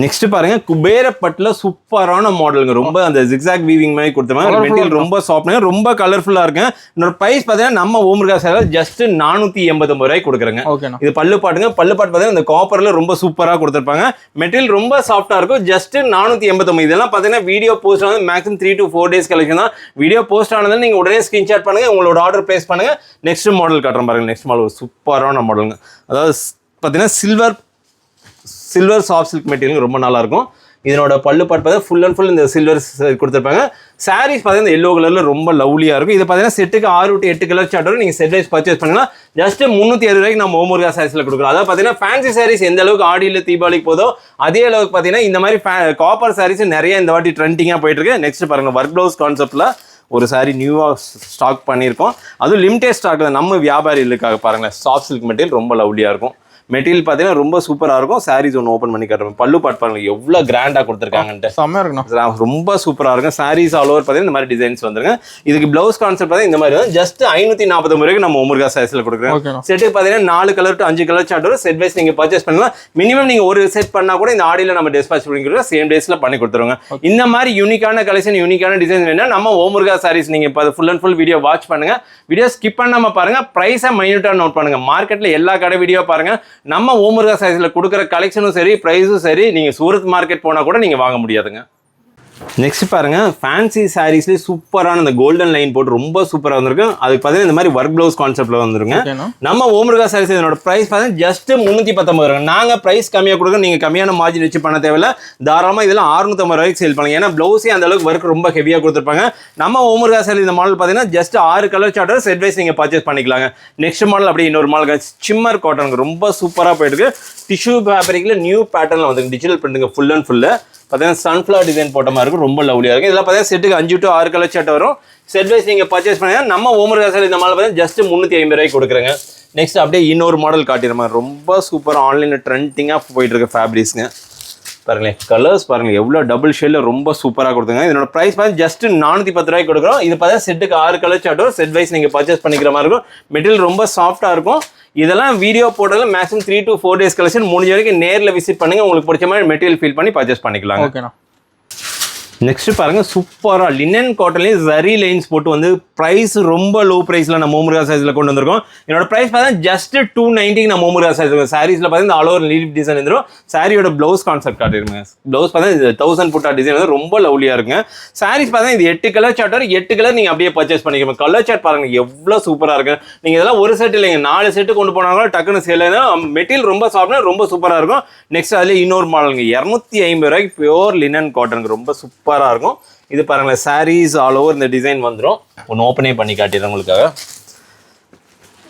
நெக்ஸ்ட் பாருங்க, குபேரப்பட்டுல சூப்பரான மாடலுங்க. ரொம்ப அந்த ஜிக்ஸாக் வீவிங் மாதிரி கொடுத்தாங்க. மெட்டீரியல் ரொம்ப சாஃப்ட்ங்க, ரொம்ப கலர்ஃபுல்லா இருக்கு. இன்னொரு பிரைஸ் பார்த்தீங்கன்னா நம்ம ஓமுருகா சாரீல ஜஸ்ட் 489 ரூபாய்க்கு கொடுக்குறேங்க. இது பல்லு பாட்டுங்க. பல்லு பாட்டு பார்த்தீங்கன்னா இந்த காப்பர்ல ரொம்ப சூப்பரா கொடுத்துருப்பாங்க. மெட்டீரியல் ரொம்ப சாஃப்டா இருக்கும். ஜஸ்ட் 489. இதெல்லாம் பார்த்தீங்கன்னா வீடியோ போஸ்ட் ஆனது மேக்ஸிமம் 3 to 4 டேஸ் கலெக்ஷன் தான். வீடியோ போஸ்ட் ஆனது நீங்க உடனே ஸ்கிரீன்ஷாட் பண்ணுங்க, உங்களோட ஆர்டர் பிளேஸ் பண்ணுங்க. நெக்ஸ்ட் மாடல் காட்டுறேன் பாருங்க. நெக்ஸ்ட் மாடல் சூப்பரான மாடலுங்க. அதாவது பார்த்தீங்கன்னா சில்வர் சாஃப்ட் சில்க் மெட்டீரியல் ரொம்ப நல்லா இருக்கும். இதனோட பல்லு பாட்டு பார்த்தா ஃபுல் அண்ட் ஃபுல் இந்த சில்வர் கொடுத்துருப்பாங்க. சாரீஸ் பார்த்தீங்கன்னா எல்லோ கலர்ல ரொம்ப லவ்லியா இருக்கும். இது பார்த்தீங்கன்னா செட்டுக்கு 6 to 8 கலர் சார்ட் வரும். நீங்க செட் வைஸ் பர்ச்சேஸ் பண்ணலாம். ஜஸ்ட் 360 ரூபாய்க்கு நம்ம ஓமுருகா சாரீஸ்ல கொடுக்குறோம். அதாவது பார்த்தீங்கன்னா ஃபேன்சி சாரீஸ் எந்த அளவுக்கு ஆடியில் தீபாவளிக்கு போதோ அதே அளவுக்கு பார்த்தீங்கன்னா இந்த மாதிரி காப்பர் சாரீஸ் நிறைய இந்த வாட்டி ட்ரெண்டிங்காக போயிட்டு இருக்கு. நெக்ஸ்ட் பாருங்க, ஒர்க் பிளவுஸ் கான்செப்ட்ல ஒரு சாரி நியூவா ஸ்டாக் பண்ணியிருக்கோம். அதுவும் லிமிடெட் ஸ்டாக் நம்ம வியாபாரிகளுக்காக பாருங்க. சாஃப்ட் சில்க் மெட்டீரியல் ரொம்ப லவ்லியா இருக்கும். மெட்டீரியல் பார்த்தீங்கன்னா ரொம்ப சூப்பராக இருக்கும். சாரீஸ் ஒன்று ஓப்பன் பண்ணி காட்டுறேன். பல்லு பாட்டு பாருங்க எவ்வளோ கிராண்டாக கொடுத்துருக்காங்கன்ட்டு. செம்மையாக இருக்கும், ரொம்ப சூப்பராக இருக்கும். சாரீஸ் ஆல் ஓவர் பார்த்தீங்கன்னா இந்த மாதிரி டிசைன்ஸ் வந்துருங்க. இதுக்கு பிளவுஸ் கான்செப்ட் பார்த்தீங்கன்னா இந்த மாதிரி ஜஸ்ட் 540 ரூபாய்க்கு நம்ம ஓமுருகா சாரீஸ்ல கொடுக்குறோம். செட்டுக்கு பார்த்தீங்கன்னா 4 கலர் to 5 கலர் சார்ட் வரும். செட் வைஸ் நீங்கள் பர்ச்சேஸ் பண்ணலாம். மினிமம் நீங்கள் ஒரு செட் பண்ணால் கூட இந்த ஆடியில் நம்ம டிஸ்பேச் பண்ணிக்கிறோம். சேம் டேஸில் பண்ணி கொடுத்துருவோங்க. இந்த மாதிரி யூனிக்கான கலெக்ஷன், யூனிக்கான டிசைன் வேணா நம்ம ஓமுருகா சாரீஸ் நீங்கள் இப்போ full and full video watch பண்ணுங்க. வீடியோ ஸ்கிப் பண்ணாமல் பாருங்க. ப்ரைஸை மைன்யூட்டாக நோட் பண்ணுங்க. மார்க்கெட்டில் எல்லா கடை வீடியோ பாருங்க. நம்ம ஓமுருகா சாரீஸ்ல கொடுக்குற கலெக்ஷனும் சரி, பிரைஸும் சரி, நீங்க சூரத் மார்க்கெட் போனா கூட நீங்க வாங்க முடியாதுங்க. நெக்ஸ்ட் பாருங்க ஃபேன்சி சாரீஸ்லேயே சூப்பரான இந்த கோல்டன் லைன் போட்டு ரொம்ப சூப்பராக வந்திருக்கு. அதுக்கு பார்த்தீங்கன்னா இந்த மாதிரி ஒர்க் ப்ளவுஸ் கான்செப்ட்ல வந்துருங்க. நம்ம ஓமுருகா சாரீஸ் இதனோட ப்ரைஸ் பார்த்தீங்கன்னா ஜஸ்ட் 319 ரூபாய். நாங்கள் ப்ரைஸ் கம்மியாக கொடுக்க, நீங்கள் கம்மியான மார்ஜின் வச்சு பண்ண தேவையில்ல. தாராளமாக இதெல்லாம் 650 ரூபாய்க்கு சேல் பண்ணுங்க. ஏன்னா ப்ளவுஸே அந்த அளவுக்கு ஒர்க் ரொம்ப ஹெவியாக கொடுத்துருப்பாங்க. நம்ம ஓமுருகா சாரீ இந்த மாடல் பார்த்தீங்கன்னா just 6 colour chart set wise நீங்கள் பர்ச்சேஸ் பண்ணிக்கலாங்க. நெக்ஸ்ட் மாடல் அப்படி இன்னொரு மாடல் சிம்மர் காட்டன் ரொம்ப சூப்பராக போயிட்டு இருக்கு. டிஷ்யூ ஃபேப்ரிக்ல நியூ பேட்டர்ல வந்து டிஜிட்டல் பிரிண்ட்டுங்க ஃபுல் அண்ட் ஃபுல்லு. பார்த்தீங்கன்னா சன்ஃப்ளவர் டிசைன் போட்ட மாதிரி இருக்கும், ரொம்ப லவ்லியாக இருக்கும். இதெல்லாம் பார்த்தீங்கன்னா செட்டுக்கு 5 to 6 கலர் சட்டை வரும். செட் வைஸ் நீங்கள் பர்ச்சேஸ் பண்ணீங்க. நம்ம ஓமுருகா சாரீ இந்த மாடல் பார்த்தீங்கன்னா ஜஸ்ட் 350 ரூபாய்க்கு கொடுக்குறேங்க. நெக்ஸ்ட் அப்படியே இன்னொரு மாடல் காட்டிடுறேன். ரொம்ப சூப்பராக ஆன்லைனில் ட்ரெண்டிங்காக போயிட்டு இருக்க ஃபேப்ரிக்ஸ்ங்க. பாருங்களேன் கலர்ஸ் பாருங்கள் எவ்வளோ டபுள் ஷேடில் ரொம்ப சூப்பராக கொடுத்துங்க. இதனோட ப்ரைஸ் பார்த்து ஜஸ்ட் 410 ரூபாய்க்கு கொடுக்குறோம். இது பார்த்தா செட்டுக்கு 6 கலர் சார்ட்டோ செட் வைஸ் நீங்கள் பர்ச்சேஸ் பண்ணிக்கிற மாதிரி இருக்கும். மெட்டீரியல் ரொம்ப சாஃப்டாக இருக்கும். இதெல்லாம் வீடியோ போட்டதில் மேக்ஸிமம் 3 to 4 days கலெக்ஷன். முடிஞ்ச வரைக்கும் நேரில் விசிட் பண்ணுங்க. உங்களுக்கு பிடிச்ச மாதிரி மெட்டீரியல் ஃபீல் பண்ணி பர்ச்சேஸ் பண்ணிக்கலாம். ஓகேண்ணா. நெக்ஸ்ட் பாருங்க சூப்பராக லினன் காட்டன்லேயே ஜரி லைன்ஸ் போட்டு வந்து ப்ரைஸ் ரொம்ப லோ ப்ரைஸில் நம்ம ஓமுருகா சாரீஸில் கொண்டு வந்திருக்கோம். என்னோட ப்ரைஸ் பார்த்தீங்கன்னா ஜஸ்ட் 290 நம்ம ஓமுருகா சாரீஸ் இருக்கும். சாரீஸில் பார்த்தீங்கன்னா ஆல் ஓவர் லீவ் டிசைன் வந்துடும். சாரியோட ப்ளவுஸ் கான்செப்ட் காட்டிருங்க. ப்ளவுஸ் பார்த்தீங்கன்னா 1000 புட்டா டிசைன் வந்து ரொம்ப லவ்லியாக இருக்குங்க. சாரீஸ் பார்த்தீங்கன்னா இது 8 கலர் சார்ட் வரும். 8 கலர் நீங்கள் அப்படியே பர்ச்சேஸ் பண்ணிக்கணும். கலர் சார்ட் பாருங்க எவ்வளோ சூப்பராக இருக்கு. நீங்கள் இதெல்லாம் ஒரு செட் இல்லைங்க, 4 செட்டு கொண்டு போனாலும் டக்குன்னு சேல். மெட்டீரியல் ரொம்ப சாஃப்ட்னா ரொம்ப சூப்பராக இருக்கும். நெக்ஸ்ட் அதில் இன்னொரு மாடலுங்க 250 ரூபாய்க்கு பியூர் லினன் காட்டனுக்கு ரொம்ப சூப்பராக இருக்கும். இது பாருங்களேன் சாரீஸ் ஆல் ஓவர் இந்த டிசைன் வந்துடும். ஒன்று ஓப்பனே பண்ணி காட்டிடுறேன் உங்களுக்காக.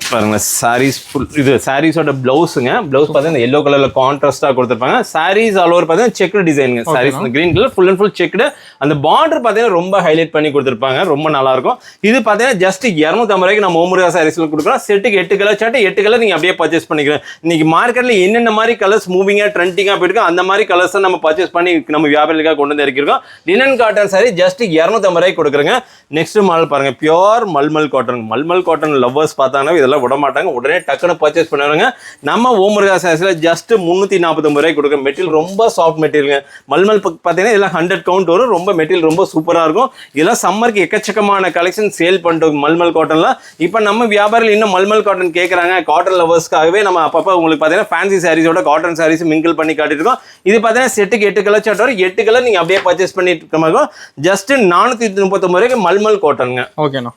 பாருங்களேன் சாரீஸ் ஃபுல் இது சாரீஸோட ப்ளவுஸுங்க. ப்ளவுஸ் பார்த்தீங்கன்னா எல்லோ கலரில் கான்ட்ராஸ்டாக கொடுத்துருப்பாங்க. சாரீஸ் ஆல் ஓவர் பார்த்தீங்கன்னா செக்குடு டிசைனுங்க. Saris green colour full and full checked. அந்த பார்டர் பார்த்தீங்கன்னா ரொம்ப ஹைலைட் பண்ணி கொடுத்துருப்பாங்க, ரொம்ப நல்லாயிருக்கும். இது பார்த்தீங்கன்னா ஜஸ்ட் 250 ரூபாய்க்கு நம்ம ஓமுருகா சாரீஸில் கொடுக்குறோம். செட்டுக்கு 8 கலர் சார்ட்டு 8 கலர் நீங்கள் அப்படியே பர்ச்சேஸ் பண்ணிக்கிறோம். இன்னைக்கு மார்க்கெட்டில் என்னென்ன மாதிரி கலர்ஸ் மூவிங்காக ட்ரெண்டிங்காக போயிருக்கு அந்த மாதிரி கலர்ஸை நம்ம பர்ச்சேஸ் பண்ணி நம்ம வியாபாரிகளுக்காக கொண்டு வந்து இறக்கிருக்கோம். லினன் காட்டன் சாரி ஜஸ்ட் 250 ரூபாய்க்கு கொடுக்குறேங்க. நெக்ஸ்ட் மாடல் பாருங்க pure mulmul cotton. Mulmul cotton lovers பார்த்தாங்கன்னா இதெல்லாம் விட மாட்டாங்க, உடனே டக்குன்னு பர்ச்சேஸ் பண்ணுவாங்க. நம்ம ஓமுருகா சாரீஸில் ஜஸ்ட் 349 ரூபாய்க்கு கொடுக்குற. மெட்டீரியல் ரொம்ப சாஃப்ட் மெட்டீரியல். மல்மல் பார்த்தீங்கன்னா இதெல்லாம் 100 கவுண்ட் வரும். ரொம்ப மெட்டீரியல் ரொம்ப சூப்பராக இருக்கும். இதெல்லாம் சம்மருக்கு எக்கச்சக்கமான கலெக்ஷன் சேல் பண்ணிட்டு மல்மல் காட்டன்ல. இப்போ நம்ம வியாபாரிகள் இன்னும் மல்மல் காட்டன் கேட்குறாங்க. காட்டன் லவர்ஸ்க்காகவே நம்ம அப்பப்போ உங்களுக்கு பார்த்தீங்கன்னா ஃபேன்சி சாரீஸோட காட்டன் சாரீஸ் மிங்கிள் பண்ணி காட்டிட்டு இருக்கோம். இது பார்த்தீங்கன்னா செட்டுக்கு 8 கலர் சார்ட் வரும். 8 கலர் நீங்கள் அப்படியே பர்ச்சேஸ் பண்ணிட்டு இருக்க மாதிரி ஜஸ்ட் 439 ரூபாய்க்கு மல்மல் காட்டனுங்க. ஓகேண்ணா.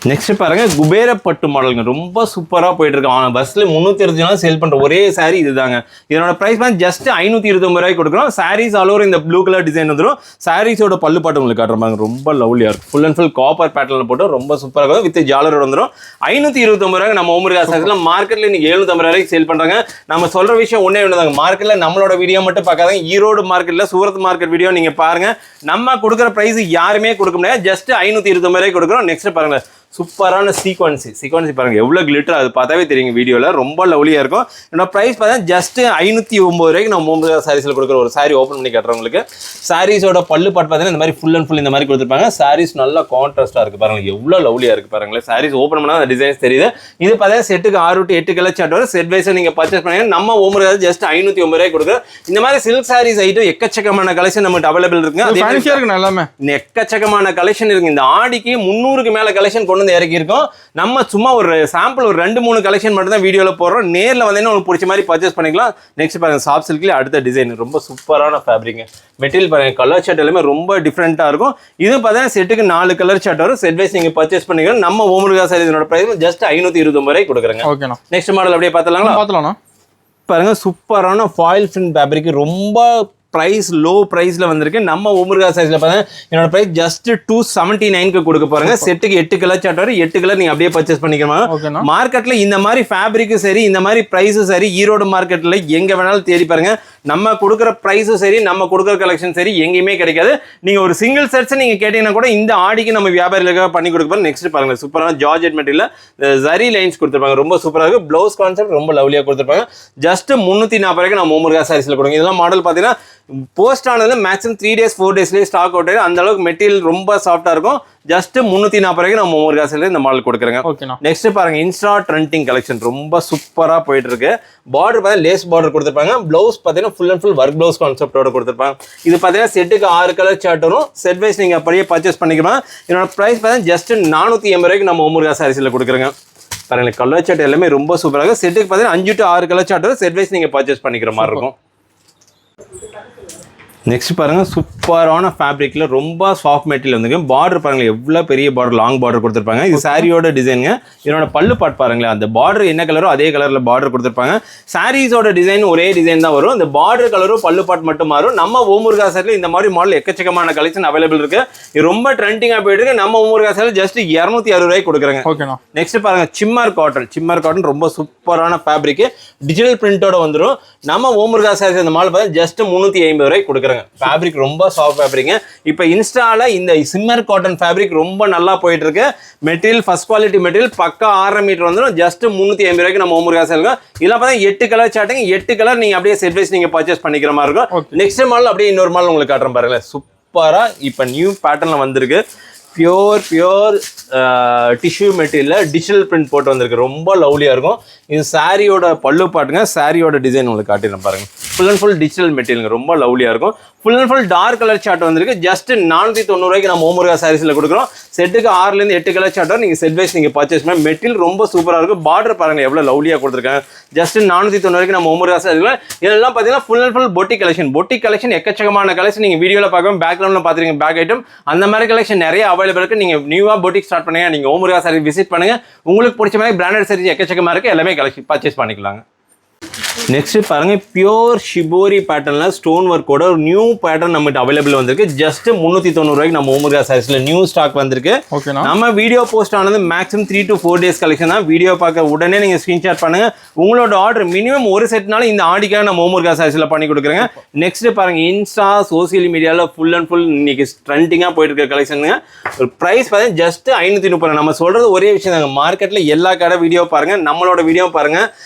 நெக்ஸ்ட் பாருங்க குபேர பட்டு மாடலுங்க. ரொம்ப சூப்பராக போயிட்டு இருக்கு. பஸ்ல 320 சேல் பண்ற ஒரே சாரி இதுதாங்க. இதனோட பிரைஸ் வந்து ஜஸ்ட் 529 ரூபாய்க்கு கொடுக்குறோம். சாரீஸ் ஆல் ஓவர் இந்த ப்ளூ கலர் டிசைன் வந்துடும். சாரீஸோட பல்லு பாட்டு உங்களுக்கு காட்டுறாங்க, ரொம்ப லவ்லியா இருக்கும். ஃபுல் அண்ட் ஃபுல் காப்பர் பேட்டர்ல போட்டு ரொம்ப சூப்பராக இருக்கும். வித் ஜாலரோட வந்துடும். 529 ரூபாய்க்கு நம்ம ஓமுருகா சாரீஸ்ல மார்க்கெட்ல இன்னைக்கு 750 ரூபாய்க்கு சேல் பண்றாங்க. நம்ம சொல்ற விஷயம் ஒன்னே ஒண்ணுதாங்க, மார்க்கெட்ல நம்மளோட வீடியோ மட்டும் பார்க்காதீங்க. ஈரோடு மார்க்கெட்ல சூரத் மார்க்கெட் வீடியோ நீங்க பாருங்க. நம்ம கொடுக்குற பிரைஸ் யாருமே கொடுக்க முடியாது. ஜஸ்ட் 529 ரூபாய்க்கு கொடுக்குறோம். நெக்ஸ்ட் பாருங்க சூப்பரான சீக்வன்சி பாருங்க எவ்வளவு கிளிட்டர், அது பார்த்தாவே தெரியுங்க வீடியோல, ரொம்ப லவ்லியா இருக்கும். என்னோட பிரைஸ் பார்த்தா ஜஸ்ட் 509 ரூபாய்க்கு நம்ம ஓமுருகா சாரீஸ்ல கொடுக்குற ஒரு சாரி ஓப்பன் பண்ணி காட்டுறவங்களுக்கு. சாரீஸோட பல்லு பாட்டு பார்த்தீங்கன்னா இந்த மாதிரி ஃபுல் அண்ட் ஃபுல் இந்த மாதிரி கொடுத்துருப்பாங்க. சாரீஸ் நல்லா கான்ட்ராஸ்டா இருக்கு பாருங்க, எவ்வளவு லவ்லியா இருக்கு பாருங்களேன். சாரீஸ் ஓப்பன் பண்ணா அந்த டிசைன்ஸ் தெரியுது. இது பார்த்தா செட்டுக்கு 6 to 8 கலர் சார்ட் வரும். செட் வைஸா நீங்க பர்ச்சேஸ் பண்ணீங்கன்னா நம்ம ஓமுருகா ஜஸ்ட் 509 ரூபாய்க்கு கொடுக்குறோம். இந்த மாதிரி சில்க் சாரீஸ் ஐட்டம் எக்கச்சக்கமான கலெக்ஷன் நமக்கு அவைலபிள் இருக்குங்க. எக்கச்சக்கமான கலெக்ஷன் இருக்கு. இந்த ஆடிக்கு 300க்கு மேல கலெக்ஷன் கொண்டு வந்து இறக்கி இருக்கோம். நம்ம சும்மா ஒரு சாம்பிள் ஒரு 2-3 கலெக்ஷன் மட்டும் தான் வீடியோல போடுறோம். நேர்ல வந்தீங்கன்னா உங்களுக்கு பிடிச்ச மாதிரி பர்ச்சேஸ் பண்ணிக்கலாம். நெக்ஸ்ட் பாருங்க சாஃப்ட் சில்க்ல அடுத்த டிசைன் ரொம்ப சூப்பரான ஃபேப்ரிக். மெட்டீரியல் பாருங்க கலர் சார்ட் எல்லாமே ரொம்ப டிஃப்ரெண்டா இருக்கும். இது பார்த்தீங்கன்னா செட்டுக்கு 4 கலர் சார்ட் வரும். செட் வைஸ் நீங்க பர்ச்சேஸ் பண்ணிக்கலாம். நம்ம ஓமுருகா சாரீஸோட பிரைஸ் ஜஸ்ட் 529 ரூபாய்க்கு கொடுக்குறேங்க. ஓகேண்ணா. நெக்ஸ்ட் மாடல் அப்படியே பார்த்தலாங்களா? பாருங்க சூப்பரான ஃபாயில் பிரிண்ட் ஃபேப்ரிக், ரொம்ப பிரைஸ் லோ பிரைஸ்ல வந்திருக்கு. நம்ம ஓமுருகா சாரீஸ்ல பார்த்தீங்கன்னா என்னோட பிரைஸ் ஜஸ்ட் 279க்கு கொடுக்க போறாங்க. செட்டுக்கு 8 கலர் சார்ட் வரும். 8 கலர் நீங்க அப்படியே பர்ச்சேஸ் பண்ணிக்கலாம். மார்க்கெட்ல இந்த மாதிரி ஃபேப்ரிக்கும் சரி, இந்த மாதிரி பிரைஸும் சரி, ஈரோடு மார்க்கெட்ல எங்க வேணாலும் தேடி பாருங்க. நம்ம கொடுக்குற பிரைஸும் சரி, நம்ம கொடுக்குற கலெக்ஷன் சரி எங்கேயுமே கிடைக்காது. நீங்க ஒரு சிங்கிள் செட்ஸ் நீங்க கேட்டீங்கன்னா கூட இந்த ஆடிக்கு நம்ம வியாபாரிகளுக்காக பண்ணி கொடுக்க போறோம். நெக்ஸ்ட் பாருங்க சூப்பரான ஜார்ஜெட் மெட்டீரியல் ஜரி லைன்ஸ் கொடுத்துருப்பாங்க, ரொம்ப சூப்பரா இருக்கு. ப்ளவுஸ் கான்செப்ட் ரொம்ப லவ்லியா கொடுத்துருப்பாங்க. ஜஸ்ட் 340 ரூபாய்க்கு நம்ம ஓமுருகா சாரீஸ்ல கொடுங்க. இதெல்லாம் மாடல் பாத்தீங்கன்னா போஸ்ட் ஆனது மேக்ஸிமம் 3 days 4 daysலேயே ஸ்டாக் அவுட் ஆயிடும். அந்த அளவுக்கு மெட்டீரியல் ரொம்ப சாஃப்டா இருக்கும். ஜஸ்ட் 340 ரூபாய்க்கு நம்ம ஓமுருகா சாரீஸ்ல இந்த மாடல் கொடுக்குறேங்க. நெக்ஸ்ட் பாருங்க இன்ஸ்டா ட்ரெண்டிங் கலெக்ஷன் ரொம்ப சூப்பரா போயிட்டு இருக்கு. பார்டர் பார்த்தா லேஸ் பார்டர் கொடுத்துருப்பாங்க. பிளவுஸ் பார்த்தீங்கன்னா full and full work blouse கான்செப்டோட கொடுத்துருப்பாங்க. இது பார்த்தீங்கன்னா செட்டுக்கு 6 கலர் சார்ட் வரும். செட் வைஸ் நீங்க அப்படியே பர்ச்சேஸ் பண்ணிக்கலாம். என்னோட பிரைஸ் பார்த்தீங்கன்னா ஜஸ்ட் 480 ரூபாய்க்கு நம்ம ஓமுருகா சாரீஸ்ல கொடுக்குறேங்க. பாருங்க கலர் சார்ட் எல்லாமே ரொம்ப சூப்பராக இருக்கும். செட்டுக்கு பார்த்தீங்கன்னா 5 to 6 கலர் சார்ட் வரும். செட் வைஸ் நீங்க பர்ச்சேஸ் பண்ணிக்கிற மாதிரி இருக்கும். நெக்ஸ்ட் பாருங்க சூப்பரான ஃபேப்ரிக்ல ரொம்ப சாஃப்ட் மெட்டீரியல் வந்துருக்கு. பார்டர் பாருங்களேன் எவ்வளோ பெரிய பார்டர், லாங் பார்டர் கொடுத்துருப்பாங்க. இது சாரியோட டிசைனுங்க. இதனோட பல்லு பாட் பாருங்களேன், அந்த பார்டர் என்ன கலரோ அதே கலரில் பார்டர் கொடுத்துருப்பாங்க. சாரீஸோட டிசைன் ஒரே டிசைன் தான் வரும். இந்த பார்டர் கலரும் பல்லு பாட் மட்டும் மாறும். நம்ம ஓமுருகா சாரியில் இந்த மாதிரி மாடல் எக்கச்சக்கமான கலெக்ஷன் அவைலபிள் இருக்கு. இது ரொம்ப ட்ரெண்டிங்காக போயிட்டு இருக்கு. நம்ம ஓமுருகா சாரியில் ஜஸ்ட் 260 ரூபாய்க்கு கொடுக்குறாங்க. ஓகேண்ணா. நெக்ஸ்ட் பாருங்க சிம்மர் காட்டன் ரொம்ப சூப்பரான ஃபேப்ரிக், டிஜிட்டல் பிரிண்டோட வந்துடும். நம்ம ஓமுருகா சாரீஸ் இந்த மாடல் பார்த்தா ஜஸ்ட் 350 ரூபாய்க்கு கொடுக்குறாங்க. ஃபேப்ரிக் ரொம்ப சாஃப்ட் ஃபேப்ரிக். இப்போ இன்ஸ்டால இந்த சிம்மர் காட்டன் ஃபேப்ரிக் ரொம்ப நல்லா போயிட்டு இருக்கு. மெட்டீரியல் ஃபர்ஸ்ட் குவாலிட்டி மெட்டீரியல், பக்கா 6 மீட்டர் வந்துடும். ஜஸ்ட் 350 ரூபாய்க்கு நம்ம ஓமுருகா சார். இதெல்லாம் பார்த்தா 8 கலர் சாட்டிங், 8 கலர் நீங்க அப்படியே செட் வைஸ் நீங்க பர்ச்சேஸ் பண்ணிக்கிற மாதிரி இருக்கும். நெக்ஸ்ட் மாடல் அப்படியே இன்னொரு மாடல் உங்களுக்கு காட்டுறேன் பாருங்களேன். சூப்பரா இப்போ நியூ பேட்டர்ன்ல வந்திருக்கு. Pure tissue material digital print போட்டு வந்திருக்கு. ரொம்ப லவ்லியா இருக்கும். இது சாரியோட பல்லு பாட்டுங்க. சாரியோட டிசைன் உங்களுக்கு காட்டிடுறேன் பாருங்க. Full and full digital material ரொம்ப லவ்லியா இருக்கும். Full and full dark colour chart வந்திருக்கு. ஜஸ்ட் 490 ரூபாய்க்கு நம்ம ஓமுருகா சாரீஸ்ல கொடுக்குறோம். செட்டுக்கு 6 8 கலர் சார்ட் நீங்க செட் வைஸ் நீங்க பர்ச்சேஸ் பண்ணி மெட்டீரியல் ரொம்ப சூப்பரா இருக்கும். பார்டர் பாருங்க எவ்வளவு லவ்லியா கொடுத்துருக்காங்க. ஜஸ்ட் 490 ரூபாய்க்கு நம்ம ஓமுருகா சாரீஸ்ல. இதெல்லாம் பாத்தீங்கன்னா full and full boutique collection எக்கச்சக்கமான கலெக்ஷன். நீங்க வீடியோல பார்க்கணும், பேக்ரவுண்ட்ல பாத்துருக்கீங்க பேக் ஐட்டம். அந்த மாதிரி கலெக்ஷன் நிறைய அவைலபிள் இருக்கு. நீங்க நியூவா பொட்டிக் ஸ்டார்ட் பண்ணுங்க, நீங்க ஓமுருகா சாரீ விசிட் பண்ணுங்க. உங்களுக்கு பிடிச்ச மாதிரி பிராண்டட் சாரீஸ் எக்கச்சக்கமா இருக்கு. எல்லாமே கலெக்ஷன் பர்ச்சேஸ் பண்ணிக்கலாங்க. நெக்ஸ்ட் பாருங்க பியூர் ஷிபோரி பேட்டர்ன்ல ஸ்டோன் ஒர்க்கோட ஒரு நியூ பேட்டர்ன் நம்மகிட்ட அவைலபிள் வந்திருக்கு. ஜஸ்ட் 390 ரூபாய்க்கு நம்ம ஓமுருகா சாரீஸ்ல நியூ ஸ்டாக் வந்திருக்கு. நம்ம வீடியோ போஸ்ட் ஆனது மேக்ஸிமம் 3 to 4 டேஸ் கலெக்ஷன் தான். வீடியோ பார்க்க உடனே நீங்க ஸ்கிரீன்ஷாட் பண்ணுங்க. உங்களோட ஆர்டர் மினிமம் ஒரு செட்னால இந்த ஆடிக்காக நம்ம ஓமுருகா சாரீஸ்ல பண்ணி கொடுக்குறேங்க. நெக்ஸ்ட் பாருங்க இன்ஸ்டா சோசியல் மீடியால ஃபுல் அண்ட் ஃபுல் இன்னைக்கு ட்ரெண்டிங்கா போயிட்டு இருக்க கலெக்ஷனுங்க. ஒரு பிரைஸ் பார்த்தீங்கன்னா ஜஸ்ட் 530. நம்ம சொல்றது ஒரே விஷயம் தாங்க. மார்க்கெட்ல எல்லா கடை வீடியோ பாருங்க, நம்மளோட வீடியோ பாருங்க.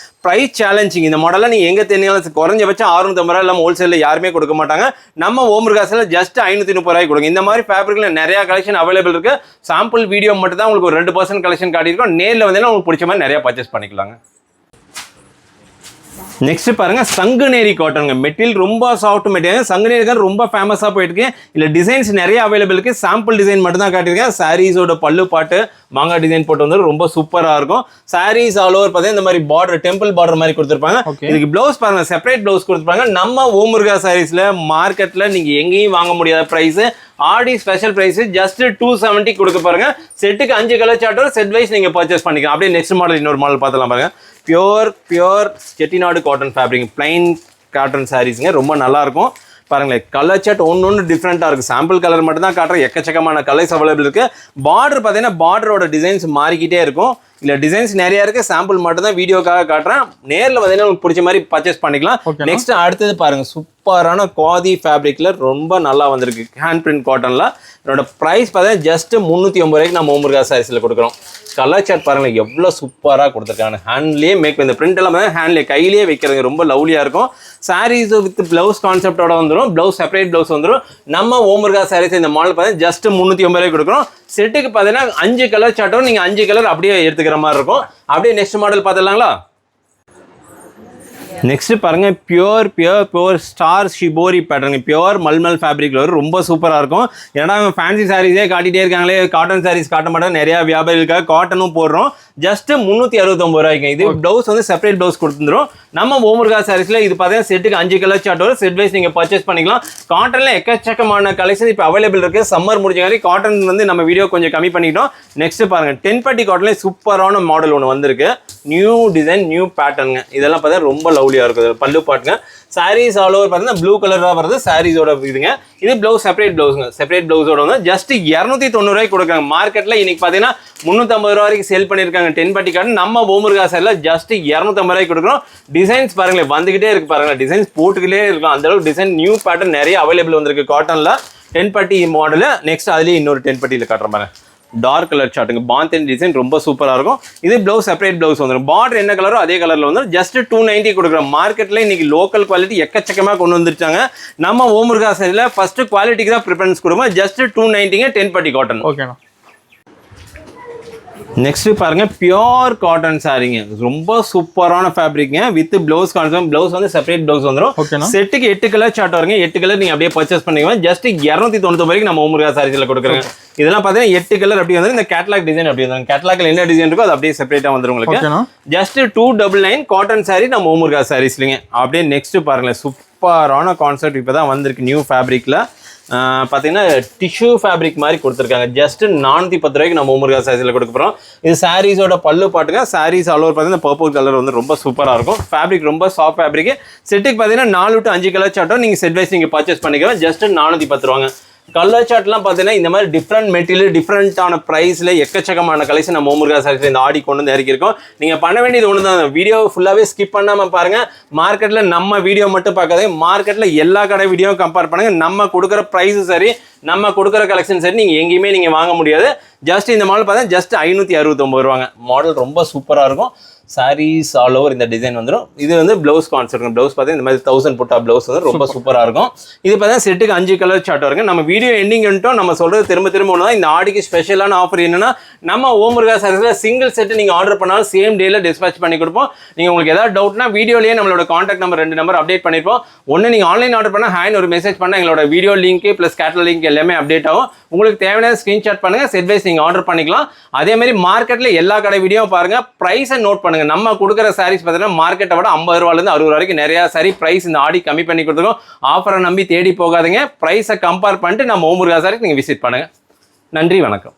Price challenging. இந்த மாடலாம் நீங்க எங்க தெரிஞ்சாலும் குறைஞ்சபட்சம் 650 ரூபாய் இல்லாம ஹோல்சேல்ல யாருமே கொடுக்க மாட்டாங்க. நம்ம ஓமுருகா சார்ல ஜஸ்ட் 530 ரூபாய் கொடுங்க. இந்த மாதிரி ஃபேப்ரிக்ல நிறைய கலெக்ஷன் அவைலபிள் இருக்கு. சாம்பிள் வீடியோ மட்டும் தான் உங்களுக்கு ஒரு 2% கலெக்ஷன் காட்டியிருக்கோம். நேரில் வந்தீங்கன்னா உங்களுக்கு பிடிச்ச மாதிரி நிறைய பர்ச்சேஸ் பண்ணிக்கலாங்க. நெக்ஸ்ட் பாருங்க சங்குநேரி காட்டனுங்க. மெட்டீரியல் ரொம்ப சாஃப்ட் மெட்டீரியல். சங்குநேரி காட்டன் ரொம்ப ஃபேமஸா போயிட்டு இருக்கு. இல்ல டிசைன்ஸ் நிறைய அவைலபிள் இருக்கு. சாம்பிள் டிசைன் மட்டும் தான் காட்டியிருக்கேன். சாரீஸோட பல்லு பாட்டு மாங்கா டிசைன் போட்டு வந்து ரொம்ப சூப்பரா இருக்கும். சாரீஸ் ஆல் ஓவர் பார்த்தீங்கன்னா இந்த மாதிரி பார்டர் டெம்பிள் பார்டர் மாதிரி கொடுத்துருப்பாங்க. இதுக்கு பிளவுஸ் பாருங்க செப்பரேட் பிளவுஸ் கொடுத்துருப்பாங்க. நம்ம ஓமுருகா சாரீஸ்ல மார்க்கெட்ல நீங்க எங்கேயும் வாங்க முடியாத பிரைஸ், ஆடி ஸ்பெஷல் பிரைஸ் ஜஸ்ட் 270 கொடுக்க பாருங்க. செட்டுக்கு 5 கலர் சார்ட் செட் வைஸ் நீங்க பர்ச்சேஸ் பண்ணிக்கலாம். அப்படியே நெக்ஸ்ட் மாடல் இன்னொரு மாடல் பார்த்தலாம் பாருங்க. Pure Chettinad cotton fabric plain cotton சாரீஸ்ங்க. ரொம்ப நல்லா இருக்கும். பாருங்களேன் கலர் சார்ட் ஒன்று டிஃப்ரெண்ட்டாக இருக்குது. சாம்பிள் கலர் மட்டும் தான் காட்டுறேன். எக்கச்சக்கமான கலர்ஸ் அவைலபிள் இருக்குது. பார்டர் பார்த்தீங்கன்னா பார்டரோட டிசைன்ஸ் மாறிக்கிட்டே இருக்கும். இல்லை டிசைன்ஸ் நிறைய இருக்குது. சாம்பிள் மட்டும் தான் வீடியோக்காக காட்டுறேன். நேரில் பார்த்தீங்கன்னா உங்களுக்கு பிடிச்ச மாதிரி பர்ச்சேஸ் பண்ணிக்கலாம். நெக்ஸ்ட் அடுத்தது பாருங்கள் சூப்பரான காதி ஃபேப்ரிக்கில் ரொம்ப நல்லா வந்திருக்கு. ஹேண்ட் பிரிண்ட் காட்டனில் என்னோட ப்ரைஸ் பார்த்தீங்கன்னா ஜஸ்ட் 350 ரூபாய்க்கு நம்ம ஓமுருகா சாரீஸில் கொடுக்குறோம். கலர் சார்ட் பாருங்கள் எவ்வளோ சூப்பராக கொடுத்துருக்காங்க. ஹேண்ட்லேயே மேக் இந்த பிரிண்ட் எல்லாம் ஹேண்ட்லேயே கையிலேயே வைக்கிறது ரொம்ப லவ்லியாக இருக்கும். சாரீஸ் வித் பிளவுஸ் கான்செப்டோட வந்துடும். பிளவுஸ் செப்பரேட் பிளவுஸ் வந்துடும். நம்ம ஓமுருகா சாரீஸ் இந்த மாடல் பார்த்தீங்கன்னா ஜஸ்ட் 350 ரூபாய்க்கு கொடுக்குறோம். செட்டுக்கு பார்த்தீங்கன்னா 5 கலர் சார்ட்டும் நீங்கள் 5 கலர் அப்படியே எடுத்துக்கிற மாதிரி இருக்கும். அப்படியே நெக்ஸ்ட் மாடல் பார்த்துடலாங்களா? நெக்ஸ்ட் பாருங்க pure star shibori pattern. Pure mulmul ஃபேப்ரிக்ல வரும். ரொம்ப சூப்பராக இருக்கும். ஏன்னா ஃபேன்சி சாரீஸே காட்டிகிட்டே இருக்காங்களே, காட்டன் சாரீஸ் காட்ட மாட்டோம். நிறைய வியாபாரிகளுக்காக காட்டனும் போடுறோம். ஜஸ்ட் 369 ரூபாய்க்கு. இது பிளவுஸ் வந்து செப்பரேட் பிளவுஸ் கொடுத்துரும். நம்ம ஓமுருகா சாரீஸ்ல இது பார்த்தீங்கன்னா செட்டுக்கு 5 கலர் சார்ட் வரும். செட் வைஸ் நீங்க பர்ச்சேஸ் பண்ணிக்கலாம். காட்டன்ல எக்கச்சக்கமான கலெக்ஷன் இப்போ அவைலபிள் இருக்கு. சம்மர் முடிஞ்ச மாதிரி காட்டன் வந்து நம்ம வீடியோ கொஞ்சம் கம்மி பண்ணிட்டோம். நெக்ஸ்ட் பாருங்க 10 பட்டி காட்டன்ல சூப்பரான மாடல் ஒன்று வந்திருக்கு. நியூ டிசைன் நியூ பேட்டர்னுங்க. இதெல்லாம் பார்த்தா ரொம்ப லவ்லியா இருக்குது. பல்லு பாட்டுங்க. சாரீஸ் ஆல் ஓவர் பார்த்தீங்கன்னா ப்ளூ கலர் தான் வருது. சாரீஸோட இதுங்க. இது பிளவுஸ் செப்பரேட் பிளவுஸ்ங்க. செப்பரேட் பிளவுஸோட வந்து ஜஸ்ட் 290 ரூபாய்க்கு கொடுக்குறாங்க. மார்க்கெட்ல இன்னைக்கு பார்த்தீங்கன்னா 350 ரூபா வரைக்கும் சேல் பண்ணியிருக்காங்க 10 பட்டி காட்டன். நம்ம ஓமுருகா சாரில் ஜஸ்ட் 250 ரூபாய்க்கு கொடுக்குறோம். டிசைன்ஸ் பாருங்களேன் வந்துகிட்டே இருக்கு பாருங்க. டிசைன்ஸ் போட்டுக்கிட்டே இருக்கும். அந்த அளவுக்கு டிசைன் நியூ பேட்டர்ன் நிறைய அவைலபிள் வந்திருக்கு காட்டன்ல. 10 பட்டி மாடல். நெக்ஸ்ட் அதுலேயே இன்னொரு 10 பட்டியில் காட்டுற மாதிரி டார்க் கலர் சார்ட்டுங்க. பாந்தன் டிசைன் ரொம்ப சூப்பராக இருக்கும். இது பிளவுஸ் செப்பரேட் பிளவுஸ் வந்துடும். பார்டர் என்ன கலரோ அதே கலரில் வந்துடும். ஜஸ்ட் 290 கொடுக்குறோம். மார்க்கெட்டில் இன்னைக்கு லோக்கல் குவாலிட்டி எக்கச்சக்கமாக கொண்டு வந்துருச்சாங்க. நம்ம ஓமுருகா சாரியில் ஃபர்ஸ்ட் குவாலிட்டிக்கு தான் ப்ரிஃபரன்ஸ் கொடுப்போம். ஜஸ்ட் 290 10 பட்டி காட்டன். ஓகேண்ணா. நெக்ஸ்ட் பாருங்க பியூர் காட்டன் சாரிங்க. ரொம்ப சூப்பரான ஃபேப்ரிக்ங்க. With blouse concept. பிளவுஸ் வந்து செப்பரேட் பிளவுஸ் வந்துடும். செட்டுக்கு 8 கலர் சார்ட் வருங்க. 8 கலர் நீங்க அப்படியே பர்ச்சேஸ் பண்ணிக்கலாம். ஜஸ்ட் 290 ரூபாய்க்கு நம்ம ஓமுருகா சாரீஸ்ல கொடுக்குறோம். இதெல்லாம் பார்த்தீங்கன்னா 8 கலர் அப்படி வந்து இந்த கேட்லாக் டிசைன் அப்படி வந்து கேட்லாக்ல என்ன டிசைன் இருக்கோ அது அப்படியே செப்பரேட்டா வந்துடும் உங்களுக்கு. ஜஸ்ட் 299 காட்டன் சாரி நம்ம ஓமுருகா சாரீஸ்லங்க. அப்படியே நெக்ஸ்ட் பாருங்களேன் சூப்பரான கான்செப்ட் இப்பதான் வந்திருக்கு நியூ ஃபேப்ரிக்ல. பார்த்தீங்கன்னா டிஷ்யூ ஃபேப்ரிக் மாதிரி கொடுத்துருக்காங்க. ஜஸ்ட் 410 ரூபாய்க்கு நம்ம முருகா சாரீஸில் கொடுக்க போகிறோம். இது சாரீஸோட பல்லு பாட்டுங்க. சாரீஸ் ஆல் ஓவர் பார்த்தீங்கன்னா பர்பிள் கலர் வந்து ரொம்ப சூப்பராக இருக்கும். ஃபேப்ரிக் ரொம்ப சாஃப்ட் ஃபேப்ரிக். செட்டுக்கு பார்த்தீங்கன்னா 4 to 5 கலர் சார்ட்டும் நீங்கள் செட் வைஸ் நீங்கள் பர்ச்சேஸ் பண்ணிக்கலாம். ஜஸ்ட் 410 ரூபாங்க. கலர் சார்ட்லாம் பார்த்தீங்கன்னா இந்த மாதிரி டிஃப்ரெண்ட் மெட்டீரியல் டிஃப்ரெண்ட்டான ப்ரைஸில் எக்கச்சக்கமான கலெக்ஷன் நம்ம முருகா சாரீஸ் இந்த ஆடி கொண்டு வந்து இறக்கியிருக்கோம். நீங்கள் பண்ண வேண்டியது ஒன்று தான், வீடியோ ஃபுல்லாகவே ஸ்கிப் பண்ணாமல் பாருங்கள். மார்க்கெட்டில் நம்ம வீடியோ மட்டும் பார்க்காதே, மார்க்கெட்டில் எல்லா கடை வீடியோவும் கம்பேர் பண்ணுங்கள். நம்ம கொடுக்குற ப்ரைஸும் சரி, நம்ம கொடுக்குற கலெக்ஷன் சரி, நீங்கள் எங்கேயுமே நீங்கள் வாங்க முடியாது. ஜஸ்ட் இந்த மாடல் பார்த்தா ஜஸ்ட் 569 ரூபாங்க. மாடல் ரொம்ப சூப்பராக இருக்கும். சாரீஸ் ஆல் ஓவர் இந்த டிசைன் வந்துடும். இது வந்து ப்ளவுஸ் கான்செப்ட். ப்ளவுஸ் பார்த்தீங்கன்னா இந்த மாதிரி 1000 புட்டா ப்ளவுஸ் வந்து ரொம்ப சூப்பராக இருக்கும். இது பார்த்தீங்கன்னா செட்டுக்கு 5 கலர் சார்ட் வருங்க. நம்ம வீடியோ எண்டிங் வந்துட்டோம். நம்ம சொல்றது திரும்ப ஒன்று தான், இந்த ஆடிக்கு ஸ்பெஷலான ஆஃபர் என்னன்னா, நம்ம ஓம் முருகா சாரீஸில் சிங்கிள் செட்டு நீங்கள் ஆர்டர் பண்ணாலும் சேம் டேல டிஸ்பேச் பண்ணி கொடுப்போம். நீங்கள் உங்களுக்கு ஏதாவது டவுட்னா வீடியோலேயே நம்மளோட கான்டாக்ட் நம்பர் 2 நம்பர் அப்டேட் பண்ணிருப்போம். ஒன்று நீங்கள் ஆன்லைன் ஆர்டர் பண்ணால் ஹேண்ட் ஒரு மெசேஜ் பண்ணால் எங்களோட video link plus catalogue link எல்லாமே அப்டேட் ஆகும். உங்களுக்கு தேவையான ஸ்க்ரீன்ஷாட் பண்ணுங்க, செட் வைஸ் நீங்கள் ஆர்டர் பண்ணிக்கலாம். அதே மாதிரி மார்க்கெட்டில் எல்லா கடை வீடியோ பாருங்க, ப்ரைஸை நோட் பண்ணுங்க. நம்ம கொடுக்குற சாரீஸ் பார்த்தீங்கன்னா மார்க்கெட்டை விட 50 ரூபாயிலிருந்து 60 வரைக்கும் நிறைய சாரி ப்ரைஸ் இந்த ஆடி கம்மி பண்ணி கொடுத்துருக்கோம். ஆஃபரை நம்பி தேடி போகாதீங்க. ப்ரைஸை கம்பேர் பண்ணிட்டு நம்ம ஓம் முருகா சாரீஸ் நீங்கள் விசிட் பண்ணுங்க. நன்றி, வணக்கம்.